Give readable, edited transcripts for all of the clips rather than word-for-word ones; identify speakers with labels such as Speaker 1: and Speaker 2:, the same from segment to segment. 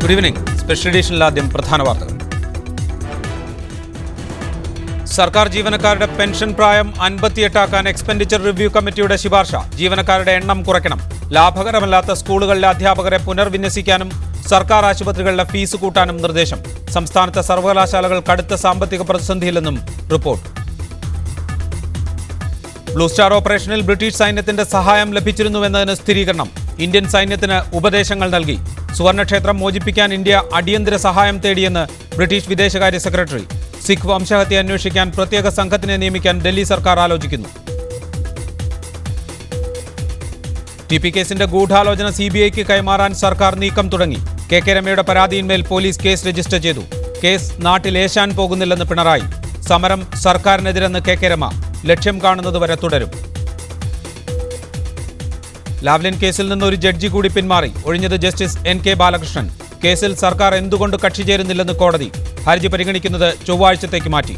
Speaker 1: Good evening. Special എഡിഷനിൽ ആദ്യം പ്രധാന വാർത്തകൾ. സർക്കാർ ജീവനക്കാരുടെ പെൻഷൻ പ്രായം 58 ആക്കാൻ എക്സ്പെൻഡിച്ചർ റിവ്യൂ കമ്മിറ്റിയുടെ ശുപാർശ. ജീവനക്കാരുടെ എണ്ണം കുറയ്ക്കണം. ലാഭകരമല്ലാത്ത സ്കൂളുകളിലെ അധ്യാപകരെ പുനർവിന്യസിക്കാനും സർക്കാർ ആശുപത്രികളിലെ ഫീസ് കൂട്ടാനും നിർദ്ദേശം. സംസ്ഥാനത്തെ സർവകലാശാലകൾ കടുത്ത സാമ്പത്തിക പ്രതിസന്ധിയിലെന്നും റിപ്പോർട്ട്. ബ്ലൂ സ്റ്റാർ ഓപ്പറേഷനിൽ ബ്രിട്ടീഷ് സൈന്യത്തിന്റെ സഹായം ലഭിച്ചിരുന്നുവെന്നതിന് സ്ഥിരീകരണം. ഇന്ത്യൻ സൈന്യത്തിന് ഉപദേശങ്ങൾ നൽകി. സുവർണക്ഷേത്രം മോചിപ്പിക്കാൻ ഇന്ത്യ അടിയന്തര സഹായം തേടിയെന്ന് ബ്രിട്ടീഷ് വിദേശകാര്യ സെക്രട്ടറി. സിഖ് വംശഹത്യ അന്വേഷിക്കാൻ പ്രത്യേക സംഘത്തിനെ നിയമിക്കാൻ ഡൽഹി സർക്കാർ ആലോചിക്കുന്നു. ടിപി കേസിന്റെ ഗൂഢാലോചന CBIക്ക് കൈമാറാൻ സർക്കാർ നീക്കം തുടങ്ങി. കെ രമയുടെ പരാതിയിന്മേൽ പോലീസ് കേസ് രജിസ്റ്റർ ചെയ്തു. കേസ് നാട്ടിൽ ഏശാൻ പോകുന്നില്ലെന്ന് പിണറായി. സമരം സർക്കാരിനെതിരെന്ന് കെ രമ. ലക്ഷ്യം കാണുന്നതുവരെ തുടരും. ലാവ്ലിൻ കേസിൽ നിന്ന് ഒരു ജഡ്ജി കൂടി പിന്മാറി. ഒഴിഞ്ഞത് ജസ്റ്റിസ് NK ബാലകൃഷ്ണൻ. കേസിൽ സർക്കാർ എന്തുകൊണ്ട് കക്ഷി ചേരുന്നില്ലെന്ന് കോടതി. ഹർജി പരിഗണിക്കുന്നത് ചൊവ്വാഴ്ചത്തേക്ക് മാറ്റി.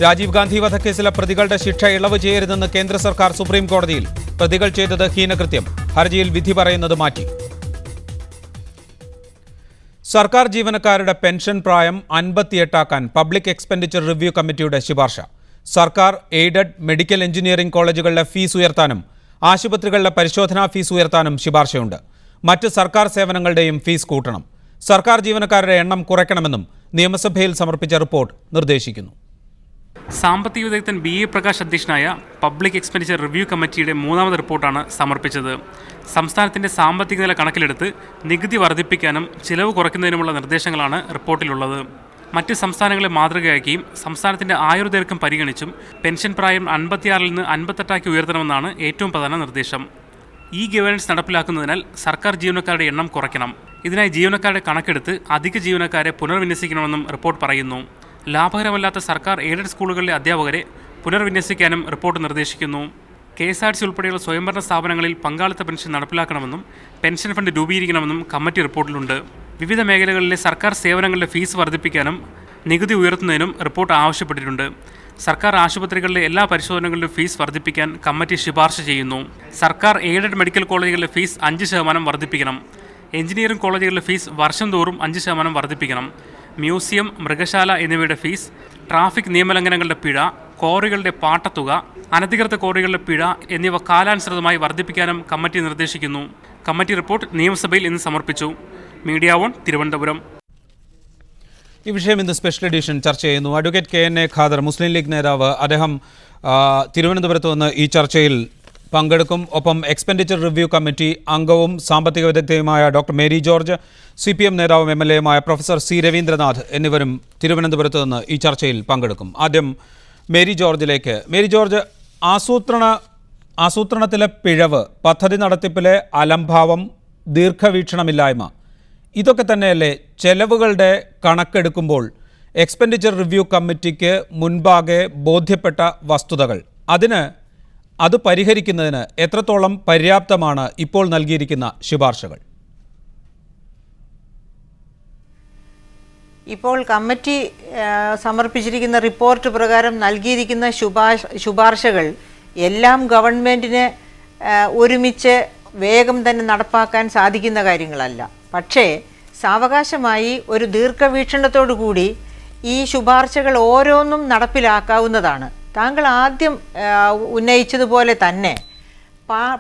Speaker 1: രാജീവ് ഗാന്ധി വധക്കേസിലെ പ്രതികളുടെ ശിക്ഷ ഇളവ് ചെയ്യരുതെന്ന് കേന്ദ്ര സർക്കാർ സുപ്രീം കോടതിയിൽ. പ്രതികൾ ചെയ്തത് ഹീനകൃത്യം. ഹർജിയിൽ വിധി പറയുന്നത് മാറ്റി. സർക്കാർ ജീവനക്കാരുടെ പെൻഷൻ പ്രായം 58 ആക്കാൻ പബ്ലിക് എക്സ്പെൻഡിച്ചർ റിവ്യൂ കമ്മിറ്റിയുടെ ശുപാർശ. സർക്കാർ എയ്ഡഡ് മെഡിക്കൽ എഞ്ചിനീയറിംഗ് കോളേജുകളിലെ ഫീസ് ഉയർത്താനും ആശുപത്രികളിലെ പരിശോധനാ ഫീസ് ഉയർത്താനും ശുപാർശയുണ്ട്. മറ്റ് സർക്കാർ സേവനങ്ങളുടെയും ഫീസ് കൂട്ടണം. സർക്കാർ ജീവനക്കാരുടെ എണ്ണം കുറയ്ക്കണമെന്നും നിയമസഭയിൽ സമർപ്പിച്ച റിപ്പോർട്ട് നിർദ്ദേശിക്കുന്നു.
Speaker 2: സാമ്പത്തിക വിദഗ്ധൻ BA പ്രകാശ് അധ്യക്ഷനായ പബ്ലിക് എക്സ്പെൻഡിച്ചർ റിവ്യൂ കമ്മിറ്റിയുടെ മൂന്നാമത് റിപ്പോർട്ടാണ് സമർപ്പിച്ചത്. സംസ്ഥാനത്തിൻ്റെ സാമ്പത്തിക നില കണക്കിലെടുത്ത് നികുതി വർദ്ധിപ്പിക്കാനും ചിലവ് കുറയ്ക്കുന്നതിനുമുള്ള നിർദ്ദേശങ്ങളാണ് റിപ്പോർട്ടിലുള്ളത്. മറ്റ് സംസ്ഥാനങ്ങളെ മാതൃകയാക്കിയും സംസ്ഥാനത്തിൻ്റെ ആയുർദൈർഘ്യം പരിഗണിച്ചും പെൻഷൻ പ്രായം 56 നിന്ന് 58 ഉയർത്തണമെന്നാണ് ഏറ്റവും പ്രധാന നിർദ്ദേശം. ഗവേണൻസ് നടപ്പിലാക്കുന്നതിനാൽ സർക്കാർ ജീവനക്കാരുടെ എണ്ണം കുറയ്ക്കണം. ഇതിനായി ജീവനക്കാരുടെ കണക്കെടുത്ത് അധിക ജീവനക്കാരെ പുനർവിന്യസിക്കണമെന്നും റിപ്പോർട്ട് പറയുന്നു. ലാഭകരമല്ലാത്ത സർക്കാർ എയ്ഡഡ് സ്കൂളുകളിലെ അധ്യാപകരെ പുനർവിന്യസിക്കാനും റിപ്പോർട്ട് നിർദ്ദേശിക്കുന്നു. KSRTC ഉൾപ്പെടെയുള്ള സ്വയംഭരണ സ്ഥാപനങ്ങളിൽ പങ്കാളിത്ത പെൻഷൻ നടപ്പിലാക്കണമെന്നും പെൻഷൻ ഫണ്ട് രൂപീകരിക്കണമെന്നും കമ്മിറ്റി റിപ്പോർട്ടിലുണ്ട്. വിവിധ മേഖലകളിലെ സർക്കാർ സേവനങ്ങളുടെ ഫീസ് വർദ്ധിപ്പിക്കാനും നികുതി ഉയർത്തുന്നതിനും റിപ്പോർട്ട് ആവശ്യപ്പെട്ടിട്ടുണ്ട്. സർക്കാർ ആശുപത്രികളിലെ എല്ലാ പരിശോധനകളുടെ ഫീസ് വർദ്ധിപ്പിക്കാൻ കമ്മിറ്റി ശുപാർശ ചെയ്യുന്നു. സർക്കാർ എയ്ഡഡ് മെഡിക്കൽ കോളേജുകളിലെ ഫീസ് 5% വർദ്ധിപ്പിക്കണം. എഞ്ചിനീയറിംഗ് കോളേജുകളിലെ ഫീസ് വർഷം തോറും 5% വർദ്ധിപ്പിക്കണം. മ്യൂസിയം, മൃഗശാല എന്നിവയുടെ ഫീസ്, ട്രാഫിക് നിയമലംഘനങ്ങളുടെ പിഴ, ക്വാറികളുടെ പാട്ടത്തുക, അനധികൃത ക്വാറികളുടെ പിഴ എന്നിവ കാലാനുസൃതമായി വർദ്ധിപ്പിക്കാനും കമ്മിറ്റി നിർദ്ദേശിക്കുന്നു. കമ്മിറ്റി റിപ്പോർട്ട് നിയമസഭയിൽ ഇന്ന് സമർപ്പിച്ചു. Media one, Thiruvananthapuram.
Speaker 1: ഈ വിഷയം ഇന്ന് സ്പെഷ്യൽ എഡിഷൻ ചർച്ച ചെയ്യുന്നു. അഡ്വക്കേറ്റ് KNA ഖാദർ, മുസ്ലിം ലീഗ് നേതാവ്, അദ്ദേഹം തിരുവനന്തപുരത്ത് വന്ന് ഈ ചർച്ചയിൽ പങ്കെടുക്കും. ഒപ്പം എക്സ്പെൻഡിച്ചർ റിവ്യൂ കമ്മിറ്റി അംഗവും സാമ്പത്തിക വിദഗ്ധയുമായ ഡോക്ടർ മേരി ജോർജ്, CPM നേതാവും MLA പ്രൊഫസർ C രവീന്ദ്രനാഥ് എന്നിവരും തിരുവനന്തപുരത്ത് നിന്ന് ഈ ചർച്ചയിൽ പങ്കെടുക്കും. ആദ്യം മേരി ജോർജിലേക്ക്. മേരി ജോർജ്, ആസൂത്രണത്തിലെ പിഴവ്, പദ്ധതി നടത്തിപ്പിലെ അലംഭാവം, ദീർഘവീക്ഷണമില്ലായ്മ, ഇതൊക്കെ തന്നെയല്ലേ ചെലവുകളുടെ കണക്കെടുക്കുമ്പോൾ എക്സ്പെൻഡിച്ചർ റിവ്യൂ കമ്മിറ്റിക്ക് മുൻപാകെ ബോധ്യപ്പെട്ട വസ്തുതകൾ? അത് പരിഹരിക്കുന്നതിന് എത്രത്തോളം പര്യാപ്തമാണ് ഇപ്പോൾ നൽകിയിരിക്കുന്ന ശുപാർശകൾ?
Speaker 3: ഇപ്പോൾ കമ്മിറ്റി സമർപ്പിച്ചിരിക്കുന്ന റിപ്പോർട്ട് പ്രകാരം നൽകിയിരിക്കുന്ന ശുപാർശകൾ എല്ലാം ഗവൺമെൻറ്റിന് ഒരുമിച്ച് വേഗം തന്നെ നടപ്പാക്കാൻ സാധിക്കുന്ന കാര്യങ്ങളല്ല. പക്ഷേ സാവകാശമായി ഒരു ദീർഘവീക്ഷണത്തോടു കൂടി ഈ ശുപാർശകൾ ഓരോന്നും നടപ്പിലാക്കാവുന്നതാണ്. താങ്കൾ ആദ്യം ഉന്നയിച്ചതുപോലെ തന്നെ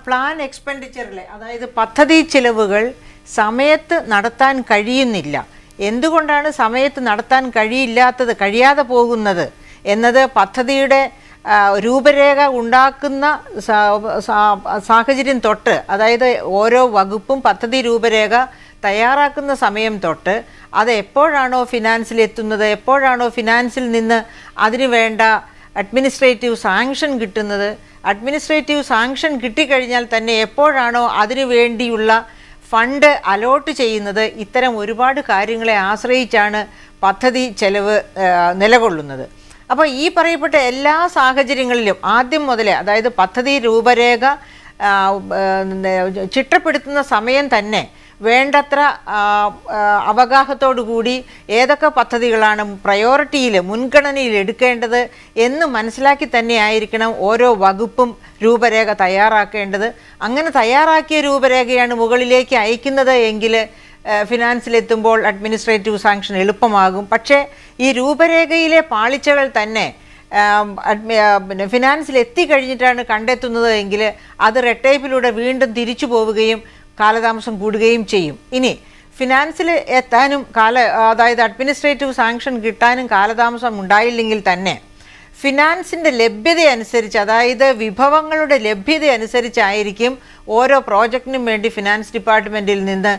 Speaker 3: പ്ലാൻ എക്സ്പെൻഡിച്ചറിലെ, അതായത് പദ്ധതി ചിലവുകൾ സമയത്ത് നടത്താൻ കഴിയുന്നില്ല. എന്തുകൊണ്ടാണ് സമയത്ത് നടത്താൻ കഴിയാതെ പോകുന്നത് എന്നത് പദ്ധതിയുടെ രൂപരേഖ ഉണ്ടാക്കുന്ന സാഹചര്യം തൊട്ട്, അതായത് ഓരോ വകുപ്പും പദ്ധതി രൂപരേഖ തയ്യാറാക്കുന്ന സമയം തൊട്ട് അത് എപ്പോഴാണോ ഫിനാൻസിൽ എത്തുന്നത്, എപ്പോഴാണോ ഫിനാൻസിൽ നിന്ന് അതിന് വേണ്ട അഡ്മിനിസ്ട്രേറ്റീവ് സാങ്ഷൻ കിട്ടുന്നത്, അഡ്മിനിസ്ട്രേറ്റീവ് സാങ്ഷൻ കിട്ടിക്കഴിഞ്ഞാൽ തന്നെ എപ്പോഴാണോ അതിനു വേണ്ടിയുള്ള ഫണ്ട് അലോട്ട് ചെയ്യുന്നത്, ഇത്തരം ഒരുപാട് കാര്യങ്ങളെ ആശ്രയിച്ചാണ് പദ്ധതി ചെലവ് നിലകൊള്ളുന്നത്. അപ്പോൾ ഈ പറയപ്പെട്ട എല്ലാ സാഹചര്യങ്ങളിലും ആദ്യം മുതലേ, അതായത് പദ്ധതി രൂപരേഖ ചിട്ടപ്പെടുത്തുന്ന സമയം തന്നെ വേണ്ടത്ര അവഗാഹത്തോടുകൂടി ഏതൊക്കെ പദ്ധതികളാണ് പ്രയോറിറ്റിയിൽ മുൻഗണനയിൽ എടുക്കേണ്ടത് എന്ന് മനസ്സിലാക്കി തന്നെ ആയിരിക്കണം ഓരോ വകുപ്പും രൂപരേഖ തയ്യാറാക്കേണ്ടത്. അങ്ങനെ തയ്യാറാക്കിയ രൂപരേഖയാണ് മുകളിലേക്ക് അയക്കുന്നത് എങ്കിൽ ഫിനാൻസിലെത്തുമ്പോൾ അഡ്മിനിസ്ട്രേറ്റീവ് സാങ്ഷൻ എളുപ്പമാകും. പക്ഷേ ഈ രൂപരേഖയിലെ പാളിച്ചകൾ തന്നെ പിന്നെ ഫിനാൻസിൽ എത്തിക്കഴിഞ്ഞിട്ടാണ് കണ്ടെത്തുന്നത് എങ്കിൽ അത് റെഡ് വീണ്ടും തിരിച്ചു പോവുകയും കാലതാമസം കൂടുകയും ചെയ്യും. ഇനി ഫിനാൻസിൽ എത്താനും അതായത് അഡ്മിനിസ്ട്രേറ്റീവ് സാങ്ഷൻ കിട്ടാനും കാലതാമസം ഉണ്ടായില്ലെങ്കിൽ തന്നെ ഫിനാൻസിൻ്റെ ലഭ്യത അനുസരിച്ച്, അതായത് വിഭവങ്ങളുടെ ലഭ്യത അനുസരിച്ചായിരിക്കും ഓരോ പ്രോജക്റ്റിനും വേണ്ടി ഫിനാൻസ് ഡിപ്പാർട്ട്മെൻറ്റിൽ നിന്ന്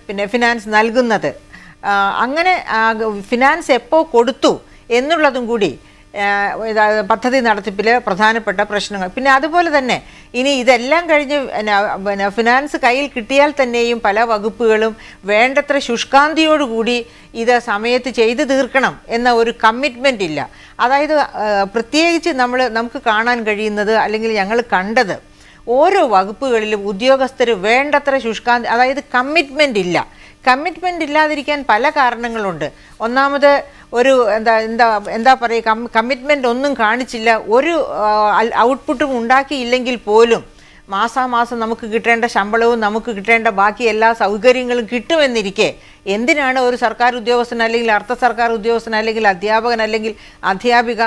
Speaker 3: പിന്നെ ഫിനാൻസ് നൽകുന്നത്. അങ്ങനെ ഫിനാൻസ് എപ്പോൾ കൊടുത്തു എന്നുള്ളതും കൂടി പദ്ധതി നടത്തിപ്പിൽ പ്രധാനപ്പെട്ട പ്രശ്നങ്ങൾ. പിന്നെ അതുപോലെ തന്നെ ഇനി ഇതെല്ലാം കഴിഞ്ഞ് ഫിനാൻസ് കയ്യിൽ കിട്ടിയാൽ തന്നെയും പല വകുപ്പുകളും വേണ്ടത്ര ശുഷ്കാന്തിയോടുകൂടി ഇത് സമയത്ത് ചെയ്തു തീർക്കണം എന്ന ഒരു കമ്മിറ്റ്മെൻ്റ് ഇല്ല. അതായത് പ്രത്യേകിച്ച് നമുക്ക് കാണാൻ കഴിയുന്നത്, അല്ലെങ്കിൽ ഞങ്ങൾ കണ്ടത്, ഓരോ വകുപ്പുകളിലും ഉദ്യോഗസ്ഥർ വേണ്ടത്ര ശുഷ്കാന്തി, അതായത് കമ്മിറ്റ്മെൻ്റ് ഇല്ല. കമ്മിറ്റ്മെൻ്റ് ഇല്ലാതിരിക്കാൻ പല കാരണങ്ങളുണ്ട്. ഒന്നാമത് ഒരു എന്താ പറയുക, കമ്മിറ്റ്മെൻ്റ് ഒന്നും കാണിച്ചില്ല, ഒരു ഔട്ട്പുട്ടും ഉണ്ടാക്കിയില്ലെങ്കിൽ പോലും മാസാമാസം നമുക്ക് കിട്ടേണ്ട ശമ്പളവും നമുക്ക് കിട്ടേണ്ട ബാക്കി എല്ലാ സൗകര്യങ്ങളും കിട്ടുമെന്നിരിക്കെ എന്തിനാണ് ഒരു സർക്കാർ ഉദ്യോഗസ്ഥൻ അല്ലെങ്കിൽ അർദ്ധ സർക്കാർ ഉദ്യോഗസ്ഥൻ അല്ലെങ്കിൽ അധ്യാപകൻ അല്ലെങ്കിൽ അധ്യാപിക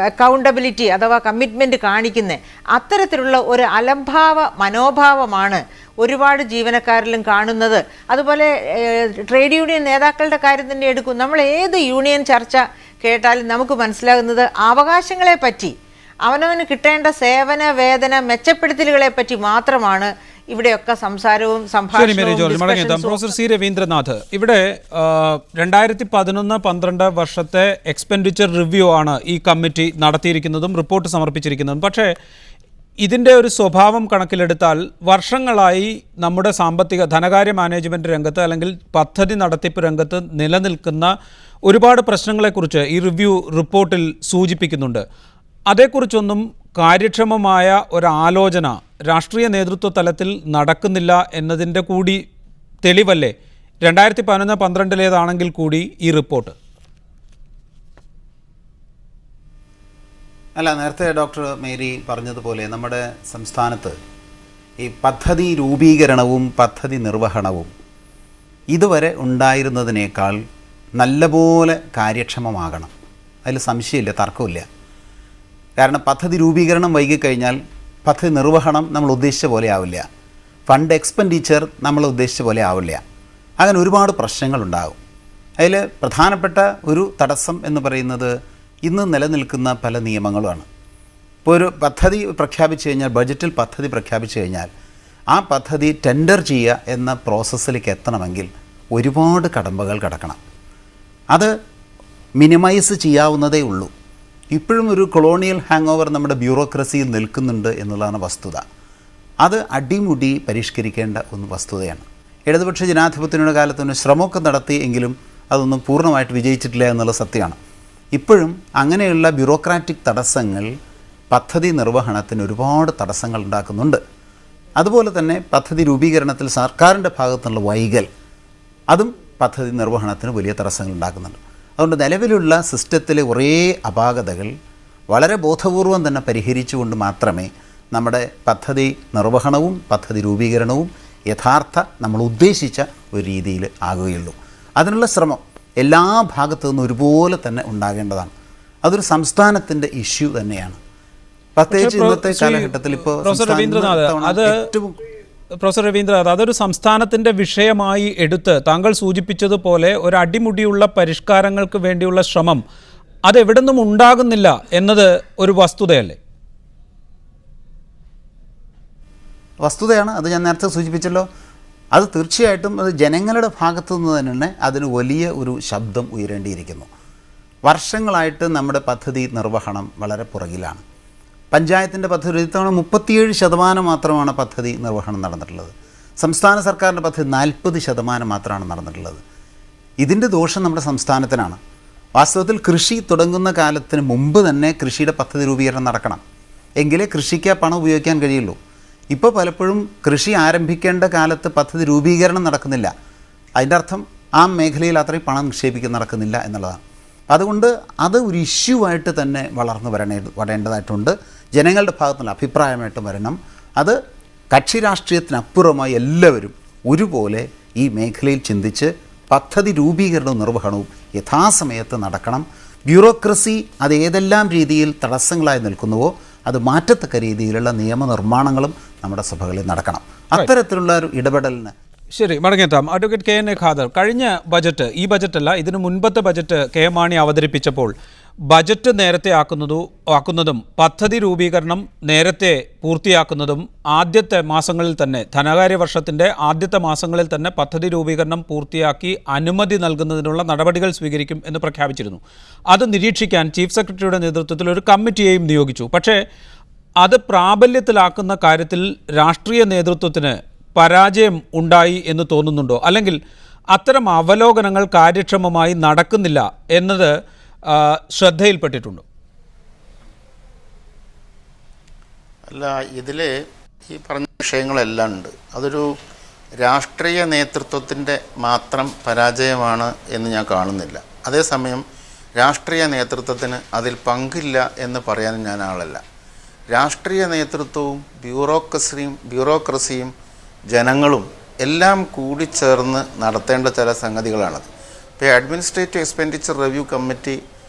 Speaker 3: അക്കൗണ്ടബിലിറ്റി അഥവാ കമ്മിറ്റ്മെൻറ്റ് കാണിക്കുന്നത്? അത്തരത്തിലുള്ള ഒരു അലംഭാവ മനോഭാവമാണ് ഒരുപാട് ജീവനക്കാരിലും കാണുന്നത്. അതുപോലെ ട്രേഡ് യൂണിയൻ നേതാക്കളുടെ കാര്യം തന്നെ എടുക്കും. നമ്മൾ ഏത് യൂണിയൻ ചർച്ച കേട്ടാലും നമുക്ക് മനസ്സിലാകുന്നത് അവകാശങ്ങളെ പറ്റി, അവനവന് കിട്ടേണ്ട സേവന വേതന മെച്ചപ്പെടുത്തലുകളെ പറ്റി മാത്രമാണ് ഇവിടെയൊക്കെ സംസാരവും സംഭാഷണവും.
Speaker 1: പ്രൊഫസർ സി രവീന്ദ്രനാഥ്, ഇവിടെ 2011-12 വർഷത്തെ എക്സ്പെൻഡിച്ചർ റിവ്യൂ ആണ് ഈ കമ്മിറ്റി നടത്തിയിരിക്കുന്നതും റിപ്പോർട്ട് സമർപ്പിച്ചിരിക്കുന്നതും. പക്ഷേ ഇതിൻ്റെ ഒരു സ്വഭാവം കണക്കിലെടുത്താൽ വർഷങ്ങളായി നമ്മുടെ ധനകാര്യ മാനേജ്മെൻറ്റ് രംഗത്ത് അല്ലെങ്കിൽ പദ്ധതി നടത്തിപ്പ് രംഗത്ത് നിലനിൽക്കുന്ന ഒരുപാട് പ്രശ്നങ്ങളെക്കുറിച്ച് ഈ റിപ്പോർട്ടിൽ സൂചിപ്പിക്കുന്നുണ്ട്. അതേക്കുറിച്ചൊന്നും കാര്യക്ഷമമായ ഒരാലോചന രാഷ്ട്രീയ നേതൃത്വ തലത്തിൽ നടക്കുന്നില്ല എന്നതിൻ്റെ കൂടി തെളിവല്ലേ 2011-12 കൂടി ഈ റിപ്പോർട്ട്?
Speaker 4: അല്ല, നേരത്തെ ഡോക്ടർ മേരി പറഞ്ഞതുപോലെ നമ്മുടെ സംസ്ഥാനത്ത് ഈ പദ്ധതി രൂപീകരണവും പദ്ധതി നിർവഹണവും ഇതുവരെ ഉണ്ടായിരുന്നതിനേക്കാൾ നല്ലപോലെ കാര്യക്ഷമമാകണം. അതിൽ സംശയമില്ല, തർക്കമില്ല. കാരണം പദ്ധതി രൂപീകരണം വൈകിക്കഴിഞ്ഞാൽ പദ്ധതി നിർവഹണം നമ്മൾ ഉദ്ദേശിച്ച പോലെ ആവില്ല, ഫണ്ട് എക്സ്പെൻഡിച്ചർ നമ്മൾ ഉദ്ദേശിച്ച പോലെ ആവില്ല. അങ്ങനെ ഒരുപാട് പ്രശ്നങ്ങളുണ്ടാകും. അതിൽ പ്രധാനപ്പെട്ട ഒരു തടസ്സം എന്ന് പറയുന്നത് ഇന്ന് നിലനിൽക്കുന്ന പല നിയമങ്ങളുമാണ്. ഇപ്പോൾ ഒരു പദ്ധതി പ്രഖ്യാപിച്ചു കഴിഞ്ഞാൽ, ബഡ്ജറ്റിൽ പദ്ധതി പ്രഖ്യാപിച്ചു കഴിഞ്ഞാൽ ആ പദ്ധതി ടെൻഡർ ചെയ്യുക എന്ന പ്രോസസ്സിലേക്ക് എത്തണമെങ്കിൽ ഒരുപാട് കടമ്പകൾ കടക്കണം. അത് മിനിമൈസ് ചെയ്യാവുന്നതേ ഉള്ളൂ. ഇപ്പോഴും ഒരു കൊളോണിയൽ ഹാങ് ഓവർ നമ്മുടെ ബ്യൂറോക്രസിയിൽ നിൽക്കുന്നുണ്ട് എന്നുള്ളതാണ് വസ്തുത. അത് അടിമുടി പരിഷ്കരിക്കേണ്ട ഒന്ന് വസ്തുതയാണ്. ഇടതുപക്ഷ ജനാധിപത്യത്തിൻ്റെ കാലത്തൊന്നും ശ്രമമൊക്കെ നടത്തി എങ്കിലും അതൊന്നും പൂർണ്ണമായിട്ട് വിജയിച്ചിട്ടില്ല എന്നുള്ള സത്യമാണ്. ഇപ്പോഴും അങ്ങനെയുള്ള ബ്യൂറോക്രാറ്റിക് തടസ്സങ്ങൾ പദ്ധതി നിർവഹണത്തിന് ഒരുപാട് തടസ്സങ്ങൾ ഉണ്ടാക്കുന്നുണ്ട്. അതുപോലെ തന്നെ പദ്ധതി രൂപീകരണത്തിൽ സർക്കാരിൻ്റെ ഭാഗത്തുനിന്നുള്ള വൈകൽ അതും പദ്ധതി നിർവഹണത്തിന് വലിയ തടസ്സങ്ങൾ ഉണ്ടാക്കുന്നുണ്ട്. അതുകൊണ്ട് നിലവിലുള്ള സിസ്റ്റത്തിലെ കുറേ അപാകതകൾ വളരെ ബോധപൂർവം തന്നെ പരിഹരിച്ചുകൊണ്ട് മാത്രമേ നമ്മുടെ പദ്ധതി നിർവഹണവും പദ്ധതി രൂപീകരണവും യഥാർത്ഥ നമ്മൾ ഉദ്ദേശിച്ച ഒരു രീതിയിൽ ആകുകയുള്ളൂ. അതിനുള്ള ശ്രമം എല്ലാ ഭാഗത്തു നിന്നും ഒരുപോലെ തന്നെ ഉണ്ടാകേണ്ടതാണ്. അതൊരു സംസ്ഥാനത്തിൻ്റെ ഇഷ്യൂ തന്നെയാണ്. പ്രത്യേകിച്ച് ഇന്നത്തെ കാലഘട്ടത്തിൽ ഇപ്പോൾ
Speaker 1: പ്രൊഫസർ രവീന്ദ്രനാഥ്, അതൊരു സംസ്ഥാനത്തിൻ്റെ വിഷയമായി എടുത്ത് താങ്കൾ സൂചിപ്പിച്ചതുപോലെ ഒരു അടിമുടിയുള്ള പരിഷ്കാരങ്ങൾക്ക് വേണ്ടിയുള്ള ശ്രമം അതെവിടെ നിന്നും ഉണ്ടാകുന്നില്ല എന്നത് ഒരു വസ്തുതയല്ലേ?
Speaker 4: വസ്തുതയാണ്. അത് ഞാൻ നേരത്തെ സൂചിപ്പിച്ചല്ലോ. അത് തീർച്ചയായിട്ടും അത് ജനങ്ങളുടെ ഭാഗത്തു നിന്ന് തന്നെ അതിന് വലിയ ഒരു ശബ്ദം ഉയരേണ്ടിയിരിക്കുന്നു. വർഷങ്ങളായിട്ട് നമ്മുടെ പദ്ധതി നിർവഹണം വളരെ പുറകിലാണ്. പഞ്ചായത്തിൻ്റെ പദ്ധതി ഇത്തവണ 37% മാത്രമാണ് പദ്ധതി നിർവഹണം നടന്നിട്ടുള്ളത്. സംസ്ഥാന സർക്കാരിൻ്റെ പദ്ധതി 40% മാത്രമാണ് നടന്നിട്ടുള്ളത്. ഇതിൻ്റെ ദോഷം നമ്മുടെ സംസ്ഥാനത്തിനാണ്. വാസ്തവത്തിൽ കൃഷി തുടങ്ങുന്ന കാലത്തിന് മുമ്പ് തന്നെ കൃഷിയുടെ പദ്ധതി രൂപീകരണം നടക്കണം. എങ്കിലേ കൃഷിക്ക് പണം ഉപയോഗിക്കാൻ കഴിയുള്ളൂ. ഇപ്പോൾ പലപ്പോഴും കൃഷി ആരംഭിക്കേണ്ട കാലത്ത് പദ്ധതി രൂപീകരണം നടക്കുന്നില്ല. അതിൻ്റെ അർത്ഥം ആ മേഖലയിൽ അത്രയും പണം നടക്കുന്നില്ല എന്നുള്ളതാണ്. അതുകൊണ്ട് അത് ഒരു ഇഷ്യൂ ആയിട്ട് തന്നെ വളർന്നു വരേണ്ടതായിട്ടുണ്ട്. ജനങ്ങളുടെ ഭാഗത്തുനിന്നുള്ള അഭിപ്രായമായിട്ട് വരണം. അത് കക്ഷി രാഷ്ട്രീയത്തിനപ്പുറമായി എല്ലാവരും ഒരുപോലെ ഈ മേഖലയിൽ ചിന്തിച്ച് പദ്ധതി രൂപീകരണവും നിർവഹണവും യഥാസമയത്ത് നടക്കണം. ബ്യൂറോക്രസി അത് ഏതെല്ലാം രീതിയിൽ തടസ്സങ്ങളായി നിൽക്കുന്നുവോ അത് മാറ്റത്തക്ക രീതിയിലുള്ള നിയമനിർമ്മാണങ്ങളും നമ്മുടെ സഭകളിൽ നടക്കണം. അത്തരത്തിലുള്ള ഒരു ഇടപെടലിന്
Speaker 1: ശരി, മടങ്ങിയെത്താം. അഡ്വക്കേറ്റ് KN ഖാദർ, കഴിഞ്ഞ ബജറ്റ്, ഈ ബജറ്റല്ല ഇതിനു മുൻപത്തെ ബജറ്റ് KM മാണി അവതരിപ്പിച്ചപ്പോൾ ബജറ്റ് നേരത്തെ ആക്കുന്നതും പദ്ധതി രൂപീകരണം നേരത്തെ പൂർത്തിയാക്കുന്നതും ആദ്യത്തെ മാസങ്ങളിൽ തന്നെ, ധനകാര്യ വർഷത്തിൻ്റെ ആദ്യത്തെ മാസങ്ങളിൽ തന്നെ പദ്ധതി രൂപീകരണം പൂർത്തിയാക്കി അനുമതി നൽകുന്നതിനുള്ള നടപടികൾ സ്വീകരിക്കും എന്ന് പ്രഖ്യാപിച്ചിരുന്നു. അത് നിരീക്ഷിക്കാൻ ചീഫ് സെക്രട്ടറിയുടെ നേതൃത്വത്തിൽ ഒരു കമ്മിറ്റിയെയും നിയോഗിച്ചു. പക്ഷേ അത് പ്രാബല്യത്തിലാക്കുന്ന കാര്യത്തിൽ രാഷ്ട്രീയ നേതൃത്വത്തിന് പരാജയം ഉണ്ടായി എന്ന് തോന്നുന്നുണ്ടോ? അല്ലെങ്കിൽ അത്തരം അവലോകനങ്ങൾ കാര്യക്ഷമമായി നടക്കുന്നില്ല എന്നത് ശ്രദ്ധയിൽപ്പെട്ടിട്ടുണ്ടോ?
Speaker 5: അല്ല, ഇതിൽ ഈ പറഞ്ഞ വിഷയങ്ങളെല്ലാം ഉണ്ട്. അതൊരു രാഷ്ട്രീയ നേതൃത്വത്തിൻ്റെ മാത്രം പരാജയമാണ് എന്ന് ഞാൻ കാണുന്നില്ല. അതേസമയം രാഷ്ട്രീയ നേതൃത്വത്തിന് അതിൽ പങ്കില്ല എന്ന് പറയാനും ഞാൻ ആളല്ല. രാഷ്ട്രീയ നേതൃത്വവും ബ്യൂറോക്രസിയും ജനങ്ങളും എല്ലാം കൂടിച്ചേർന്ന് നടത്തേണ്ട ചില സംഗതികളാണത്. ഇപ്പോൾ അഡ്മിനിസ്ട്രേറ്റീവ് എക്സ്പെൻഡിച്ചർ റിവ്യൂ കമ്മിറ്റി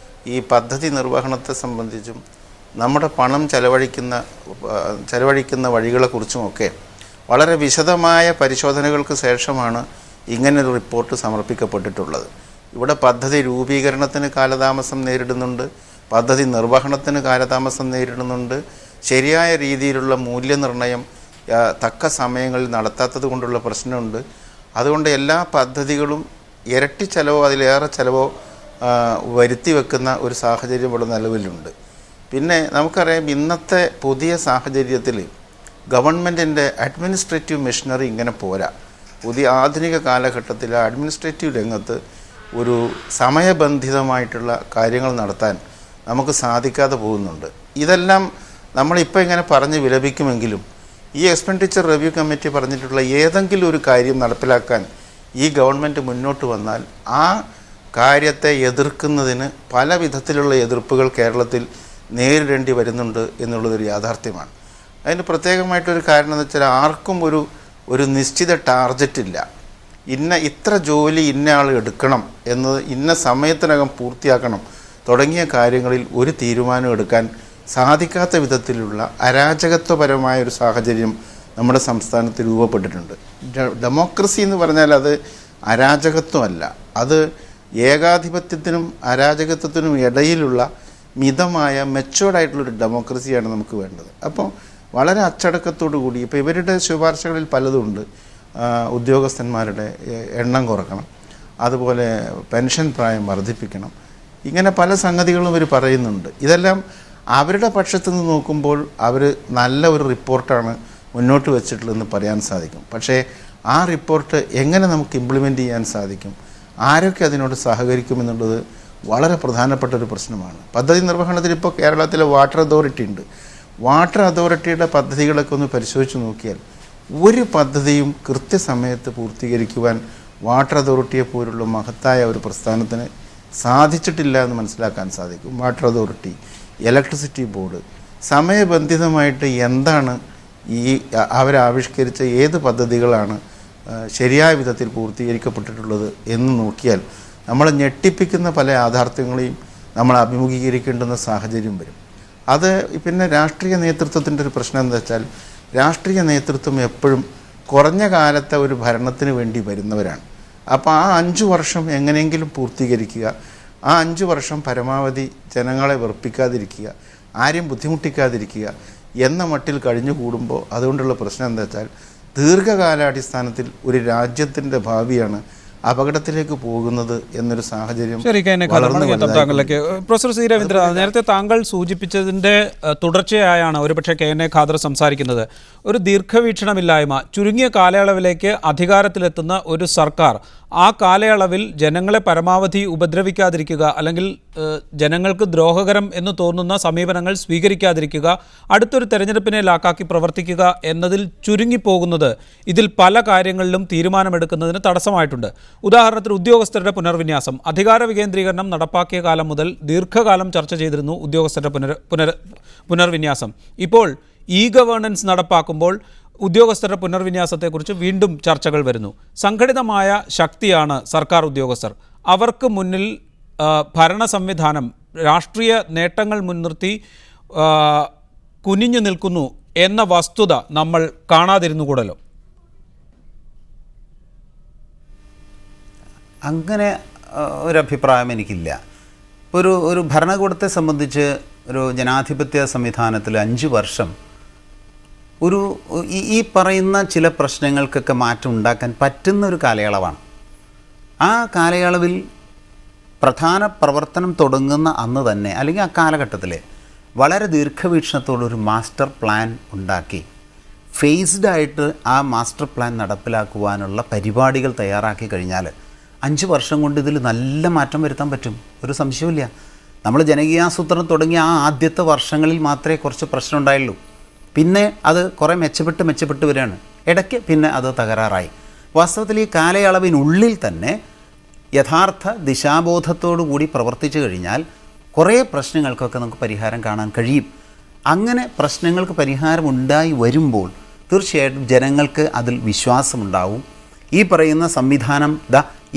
Speaker 5: ഈ പദ്ധതി നിർവഹണത്തെ സംബന്ധിച്ചും നമ്മുടെ പണം ചെലവഴിക്കുന്ന വഴികളെക്കുറിച്ചുമൊക്കെ വളരെ വിശദമായ പരിശോധനകൾക്ക് ശേഷമാണ് ഇങ്ങനൊരു റിപ്പോർട്ട് സമർപ്പിക്കപ്പെട്ടിട്ടുള്ളത്. ഇവിടെ പദ്ധതി രൂപീകരണത്തിന് കാലതാമസം നേരിടുന്നുണ്ട്, പദ്ധതി നിർവഹണത്തിന് കാലതാമസം നേരിടുന്നുണ്ട്, ശരിയായ രീതിയിലുള്ള മൂല്യനിർണ്ണയം തക്ക സമയങ്ങളിൽ നടത്താത്തത് കൊണ്ടുള്ള പ്രശ്നമുണ്ട്. അതുകൊണ്ട് എല്ലാ പദ്ധതികളും ഇരട്ടി ചിലവോ അതിലേറെ ചിലവോ വരുത്തി വെക്കുന്ന ഒരു സാഹചര്യം ഇവിടെ നിലവിലുണ്ട്. പിന്നെ നമുക്കറിയാം, ഇന്നത്തെ പുതിയ സാഹചര്യത്തിൽ ഗവൺമെൻറ്റിൻ്റെ അഡ്മിനിസ്ട്രേറ്റീവ് മെഷീനറി ഇങ്ങനെ പോരാ. പുതിയ ആധുനിക കാലഘട്ടത്തിൽ അഡ്മിനിസ്ട്രേറ്റീവ് രംഗത്ത് ഒരു സമയബന്ധിതമായിട്ടുള്ള കാര്യങ്ങൾ നടത്താൻ നമുക്ക് സാധിക്കാതെ പോകുന്നുണ്ട്. ഇതെല്ലാം നമ്മളിപ്പോൾ ഇങ്ങനെ പറഞ്ഞ് വിലപിക്കുമെങ്കിലും ഈ എക്സ്പെൻഡിച്ചർ റിവ്യൂ കമ്മിറ്റി പറഞ്ഞിട്ടുള്ള ഏതെങ്കിലും ഒരു കാര്യം നടപ്പിലാക്കാൻ ഈ ഗവൺമെൻറ് മുന്നോട്ട് വന്നാൽ ആ കാര്യത്തെ എതിർക്കുന്നതിന് പല വിധത്തിലുള്ള എതിർപ്പുകൾ കേരളത്തിൽ നേരിടേണ്ടി വരുന്നുണ്ട് എന്നുള്ളതൊരു യാഥാർത്ഥ്യമാണ്. അതിന് പ്രത്യേകമായിട്ടൊരു കാരണം എന്ന് വെച്ചാൽ ആർക്കും ഒരു നിശ്ചിത ടാർഗറ്റ് ഇല്ല. ഇത്ര ജോലി ഇന്ന ആൾ എടുക്കണം എന്നത്, ഇന്ന സമയത്തിനകം പൂർത്തിയാക്കണം തുടങ്ങിയ കാര്യങ്ങളിൽ ഒരു തീരുമാനം എടുക്കാൻ സാധിക്കാത്ത വിധത്തിലുള്ള അരാജകത്വപരമായ ഒരു സാഹചര്യം നമ്മുടെ സംസ്ഥാനത്ത് രൂപപ്പെട്ടിട്ടുണ്ട്. ഡെമോക്രസി എന്ന് പറഞ്ഞാൽ അത് അരാജകത്വമല്ല, അത് ഏകാധിപത്യത്തിനും അരാജകത്വത്തിനും ഇടയിലുള്ള മിതമായ മെച്ചുവേർഡായിട്ടുള്ളൊരു ഡെമോക്രസിയാണ് നമുക്ക് വേണ്ടത്. അപ്പോൾ വളരെ അച്ചടക്കത്തോടു കൂടി, ഇപ്പോൾ ഇവരുടെ ശുപാർശകളിൽ പലതുമുണ്ട്. ഉദ്യോഗസ്ഥന്മാരുടെ എണ്ണം കുറക്കണം, അതുപോലെ പെൻഷൻ പ്രായം വർദ്ധിപ്പിക്കണം, ഇങ്ങനെ പല സംഗതികളും ഇവർ പറയുന്നുണ്ട്. ഇതെല്ലാം അവരുടെ പക്ഷത്തു നിന്ന് നോക്കുമ്പോൾ അവർ നല്ല ഒരു റിപ്പോർട്ടാണ് മുന്നോട്ട് വെച്ചിട്ടുള്ളതെന്ന് പറയാൻ സാധിക്കും. പക്ഷേ ആ റിപ്പോർട്ട് എങ്ങനെ നമുക്ക് ഇംപ്ലിമെൻ്റ് ചെയ്യാൻ സാധിക്കും, ആരൊക്കെ അതിനോട് സഹകരിക്കുമെന്നുള്ളത് വളരെ പ്രധാനപ്പെട്ട ഒരു പ്രശ്നമാണ്. പദ്ധതി നിർവഹണത്തിൽ ഇപ്പോൾ കേരളത്തിലെ വാട്ടർ അതോറിറ്റി ഉണ്ട്. വാട്ടർ അതോറിറ്റിയുടെ പദ്ധതികളൊക്കെ ഒന്ന് പരിശോധിച്ച് നോക്കിയാൽ ഒരു പദ്ധതിയും കൃത്യസമയത്ത് പൂർത്തീകരിക്കുവാൻ വാട്ടർ അതോറിറ്റിയെ പോലുള്ള മഹത്തായ ഒരു പ്രസ്ഥാനത്തിന് സാധിച്ചിട്ടില്ല എന്ന് മനസ്സിലാക്കാൻ സാധിക്കും. വാട്ടർ അതോറിറ്റി, ഇലക്ട്രിസിറ്റി ബോർഡ് സമയബന്ധിതമായിട്ട് എന്താണ് അവരാവിഷ്കരിച്ച ഏത് പദ്ധതികളാണ് ശരിയായ വിധത്തിൽ പൂർത്തീകരിക്കപ്പെട്ടിട്ടുള്ളത് എന്ന് നോക്കിയാൽ നമ്മളെ ഞെട്ടിപ്പിക്കുന്ന പല യാഥാർത്ഥ്യങ്ങളെയും നമ്മൾ അഭിമുഖീകരിക്കേണ്ടുന്ന സാഹചര്യം വരും. അത് പിന്നെ രാഷ്ട്രീയ നേതൃത്വത്തിൻ്റെ ഒരു പ്രശ്നം എന്താ വെച്ചാൽ, രാഷ്ട്രീയ നേതൃത്വം എപ്പോഴും കുറഞ്ഞ കാലത്തെ ഒരു ഭരണത്തിന് വേണ്ടി വരുന്നവരാണ്. അപ്പോൾ ആ 5 വർഷം എങ്ങനെയെങ്കിലും പൂർത്തീകരിക്കുക, ആ 5 വർഷം പരമാവധി ജനങ്ങളെ വെറുപ്പിക്കാതിരിക്കുക, ആരെയും ബുദ്ധിമുട്ടിക്കാതിരിക്കുക എന്ന മട്ടിൽ കഴിഞ്ഞു കൂടുമ്പോൾ അതുകൊണ്ടുള്ള പ്രശ്നം എന്താ വെച്ചാൽ, ദീർഘകാലാടിസ്ഥാനത്തിൽ ഒരു രാജ്യത്തിൻ്റെ ഭാവിയാണ് അപകടത്തിലേക്ക് പോകുന്നത് എന്നൊരു സാഹചര്യം.
Speaker 1: താങ്കളിലേക്ക് പ്രൊഫസർ സി രവീന്ദ്ര, നേരത്തെ താങ്കൾ സൂചിപ്പിച്ചതിൻ്റെ തുടർച്ചയായാണ് ഒരുപക്ഷെ KN ഖാദർ സംസാരിക്കുന്നത്. ഒരു ദീർഘവീക്ഷണമില്ലായ്മ, ചുരുങ്ങിയ കാലയളവിലേക്ക് അധികാരത്തിലെത്തുന്ന ഒരു സർക്കാർ ആ കാലയളവിൽ ജനങ്ങളെ പരമാവധി ഉപദ്രവിക്കാതിരിക്കുക, അല്ലെങ്കിൽ ജനങ്ങൾക്ക് ദ്രോഹകരം എന്ന് തോന്നുന്ന സമീപനങ്ങൾ സ്വീകരിക്കാതിരിക്കുക, അടുത്തൊരു തെരഞ്ഞെടുപ്പിനെ ലാക്കാക്കി പ്രവർത്തിക്കുക എന്നതിൽ ചുരുങ്ങിപ്പോകുന്നത് ഇതിൽ പല കാര്യങ്ങളിലും തീരുമാനമെടുക്കുന്നതിന് തടസ്സമായിട്ടുണ്ട്. ഉദാഹരണത്തിന് ഉദ്യോഗസ്ഥരുടെ പുനർവിന്യാസം. അധികാര വികേന്ദ്രീകരണം നടപ്പാക്കിയ കാലം മുതൽ ദീർഘകാലം ചർച്ച ചെയ്തിരുന്നു ഉദ്യോഗസ്ഥരുടെ പുനർവിന്യാസം. ഇപ്പോൾ ഇ ഗവേണൻസ് നടപ്പാക്കുമ്പോൾ ഉദ്യോഗസ്ഥരുടെ പുനർവിന്യാസത്തെക്കുറിച്ച് വീണ്ടും ചർച്ചകൾ വരുന്നു. സംഘടിതമായ ശക്തിയാണ് സർക്കാർ ഉദ്യോഗസ്ഥർ. അവർക്ക് മുന്നിൽ ഭരണ സംവിധാനം രാഷ്ട്രീയ നേട്ടങ്ങൾ മുൻനിർത്തി കുനിഞ്ഞു നിൽക്കുന്നു എന്ന വസ്തുത നമ്മൾ കാണാതിരുന്നുകൂടല്ലോ.
Speaker 4: അങ്ങനെ ഒരഭിപ്രായം എനിക്കില്ല. ഒരു ഭരണകൂടത്തെ സംബന്ധിച്ച് ഒരു ജനാധിപത്യ സംവിധാനത്തിൽ 5 വർഷം ഈ പറയുന്ന ചില പ്രശ്നങ്ങൾക്കൊക്കെ മാറ്റം ഉണ്ടാക്കാൻ പറ്റുന്ന ഒരു കാലയളവാണ്. ആ കാലയളവിൽ പ്രധാന പ്രവർത്തനം തുടങ്ങുന്ന അന്ന് തന്നെ അല്ലെങ്കിൽ ആ കാലഘട്ടത്തിൽ വളരെ ദീർഘവീക്ഷണത്തോടൊരു മാസ്റ്റർ പ്ലാൻ ഉണ്ടാക്കി ഫേസ്ഡായിട്ട് ആ മാസ്റ്റർ പ്ലാൻ നടപ്പിലാക്കുവാനുള്ള പരിപാടികൾ തയ്യാറാക്കി കഴിഞ്ഞാൽ 5 വർഷം കൊണ്ട് ഇതിൽ നല്ല മാറ്റം വരുത്താൻ പറ്റും, ഒരു സംശയമില്ല. നമ്മൾ ജനകീയാസൂത്രണം തുടങ്ങിയ ആ ആദ്യത്തെ വർഷങ്ങളിൽ മാത്രമേ കുറച്ച് പ്രശ്നം ഉണ്ടായുള്ളൂ. പിന്നെ അത് കുറേ മെച്ചപ്പെട്ട് വരികയാണ്. ഇടയ്ക്ക് പിന്നെ അത് തകരാറായി. വാസ്തവത്തിൽ ഈ കാലയളവിനുള്ളിൽ തന്നെ യഥാർത്ഥ ദിശാബോധത്തോടു കൂടി പ്രവർത്തിച്ചു കഴിഞ്ഞാൽ കുറേ പ്രശ്നങ്ങൾക്കൊക്കെ നമുക്ക് പരിഹാരം കാണാൻ കഴിയും. അങ്ങനെ പ്രശ്നങ്ങൾക്ക് പരിഹാരം ഉണ്ടായി വരുമ്പോൾ തീർച്ചയായിട്ടും ജനങ്ങൾക്ക് അതിൽ വിശ്വാസമുണ്ടാവും. ഈ പറയുന്ന സംവിധാനം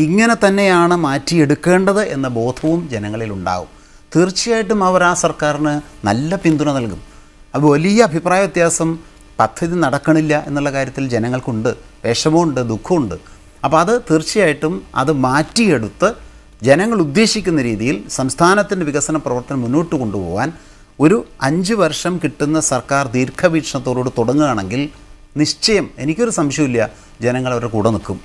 Speaker 4: ഇങ്ങനെ തന്നെയാണ് മാറ്റിയെടുക്കേണ്ടത് എന്ന ബോധവും ജനങ്ങളിലുണ്ടാവും. തീർച്ചയായിട്ടും അവർ ആ സർക്കാരിന് നല്ല പിന്തുണ നൽകും. അത് വലിയ അഭിപ്രായ വ്യത്യാസം പദ്ധതി നടക്കണില്ല എന്നുള്ള കാര്യത്തിൽ ജനങ്ങൾക്കുണ്ട്, വിഷമമുണ്ട്, ദുഃഖമുണ്ട്. അപ്പോൾ അത് തീർച്ചയായിട്ടും അത് മാറ്റിയെടുത്ത് ജനങ്ങൾ ഉദ്ദേശിക്കുന്ന രീതിയിൽ സംസ്ഥാനത്തിൻ്റെ വികസന പ്രവർത്തനം മുന്നോട്ട് കൊണ്ടുപോകാൻ ഒരു 5 വർഷം കിട്ടുന്ന സർക്കാർ ദീർഘവീക്ഷണത്തോട് തുടങ്ങുകയാണെങ്കിൽ നിശ്ചയം എനിക്കൊരു സംശയമില്ല ജനങ്ങൾ അവരുടെ കൂടെ നിൽക്കും.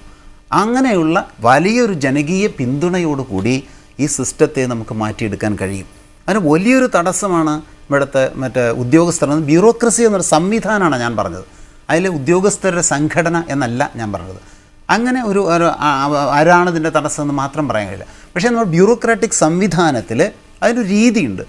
Speaker 4: അങ്ങനെയുള്ള വലിയൊരു ജനകീയ പിന്തുണയോടുകൂടി ഈ സിസ്റ്റത്തെ നമുക്ക് മാറ്റിയെടുക്കാൻ കഴിയും. അതിന് വലിയൊരു തടസ്സമാണ് ഇവിടുത്തെ ഉദ്യോഗസ്ഥർ. ബ്യൂറോക്രസി എന്നൊരു സംവിധാനമാണ് ഞാൻ പറഞ്ഞത്. അതിലെ ഉദ്യോഗസ്ഥരുടെ സംഘടന എന്നല്ല ഞാൻ പറഞ്ഞത്. അങ്ങനെ ഒരു ആരാണ് ഇതിൻ്റെ തടസ്സം എന്ന് മാത്രം പറയാൻ കഴിയില്ല. പക്ഷേ നമ്മൾ ബ്യൂറോക്രാറ്റിക് സംവിധാനത്തിൽ അതിനൊരു രീതിയുണ്ട്.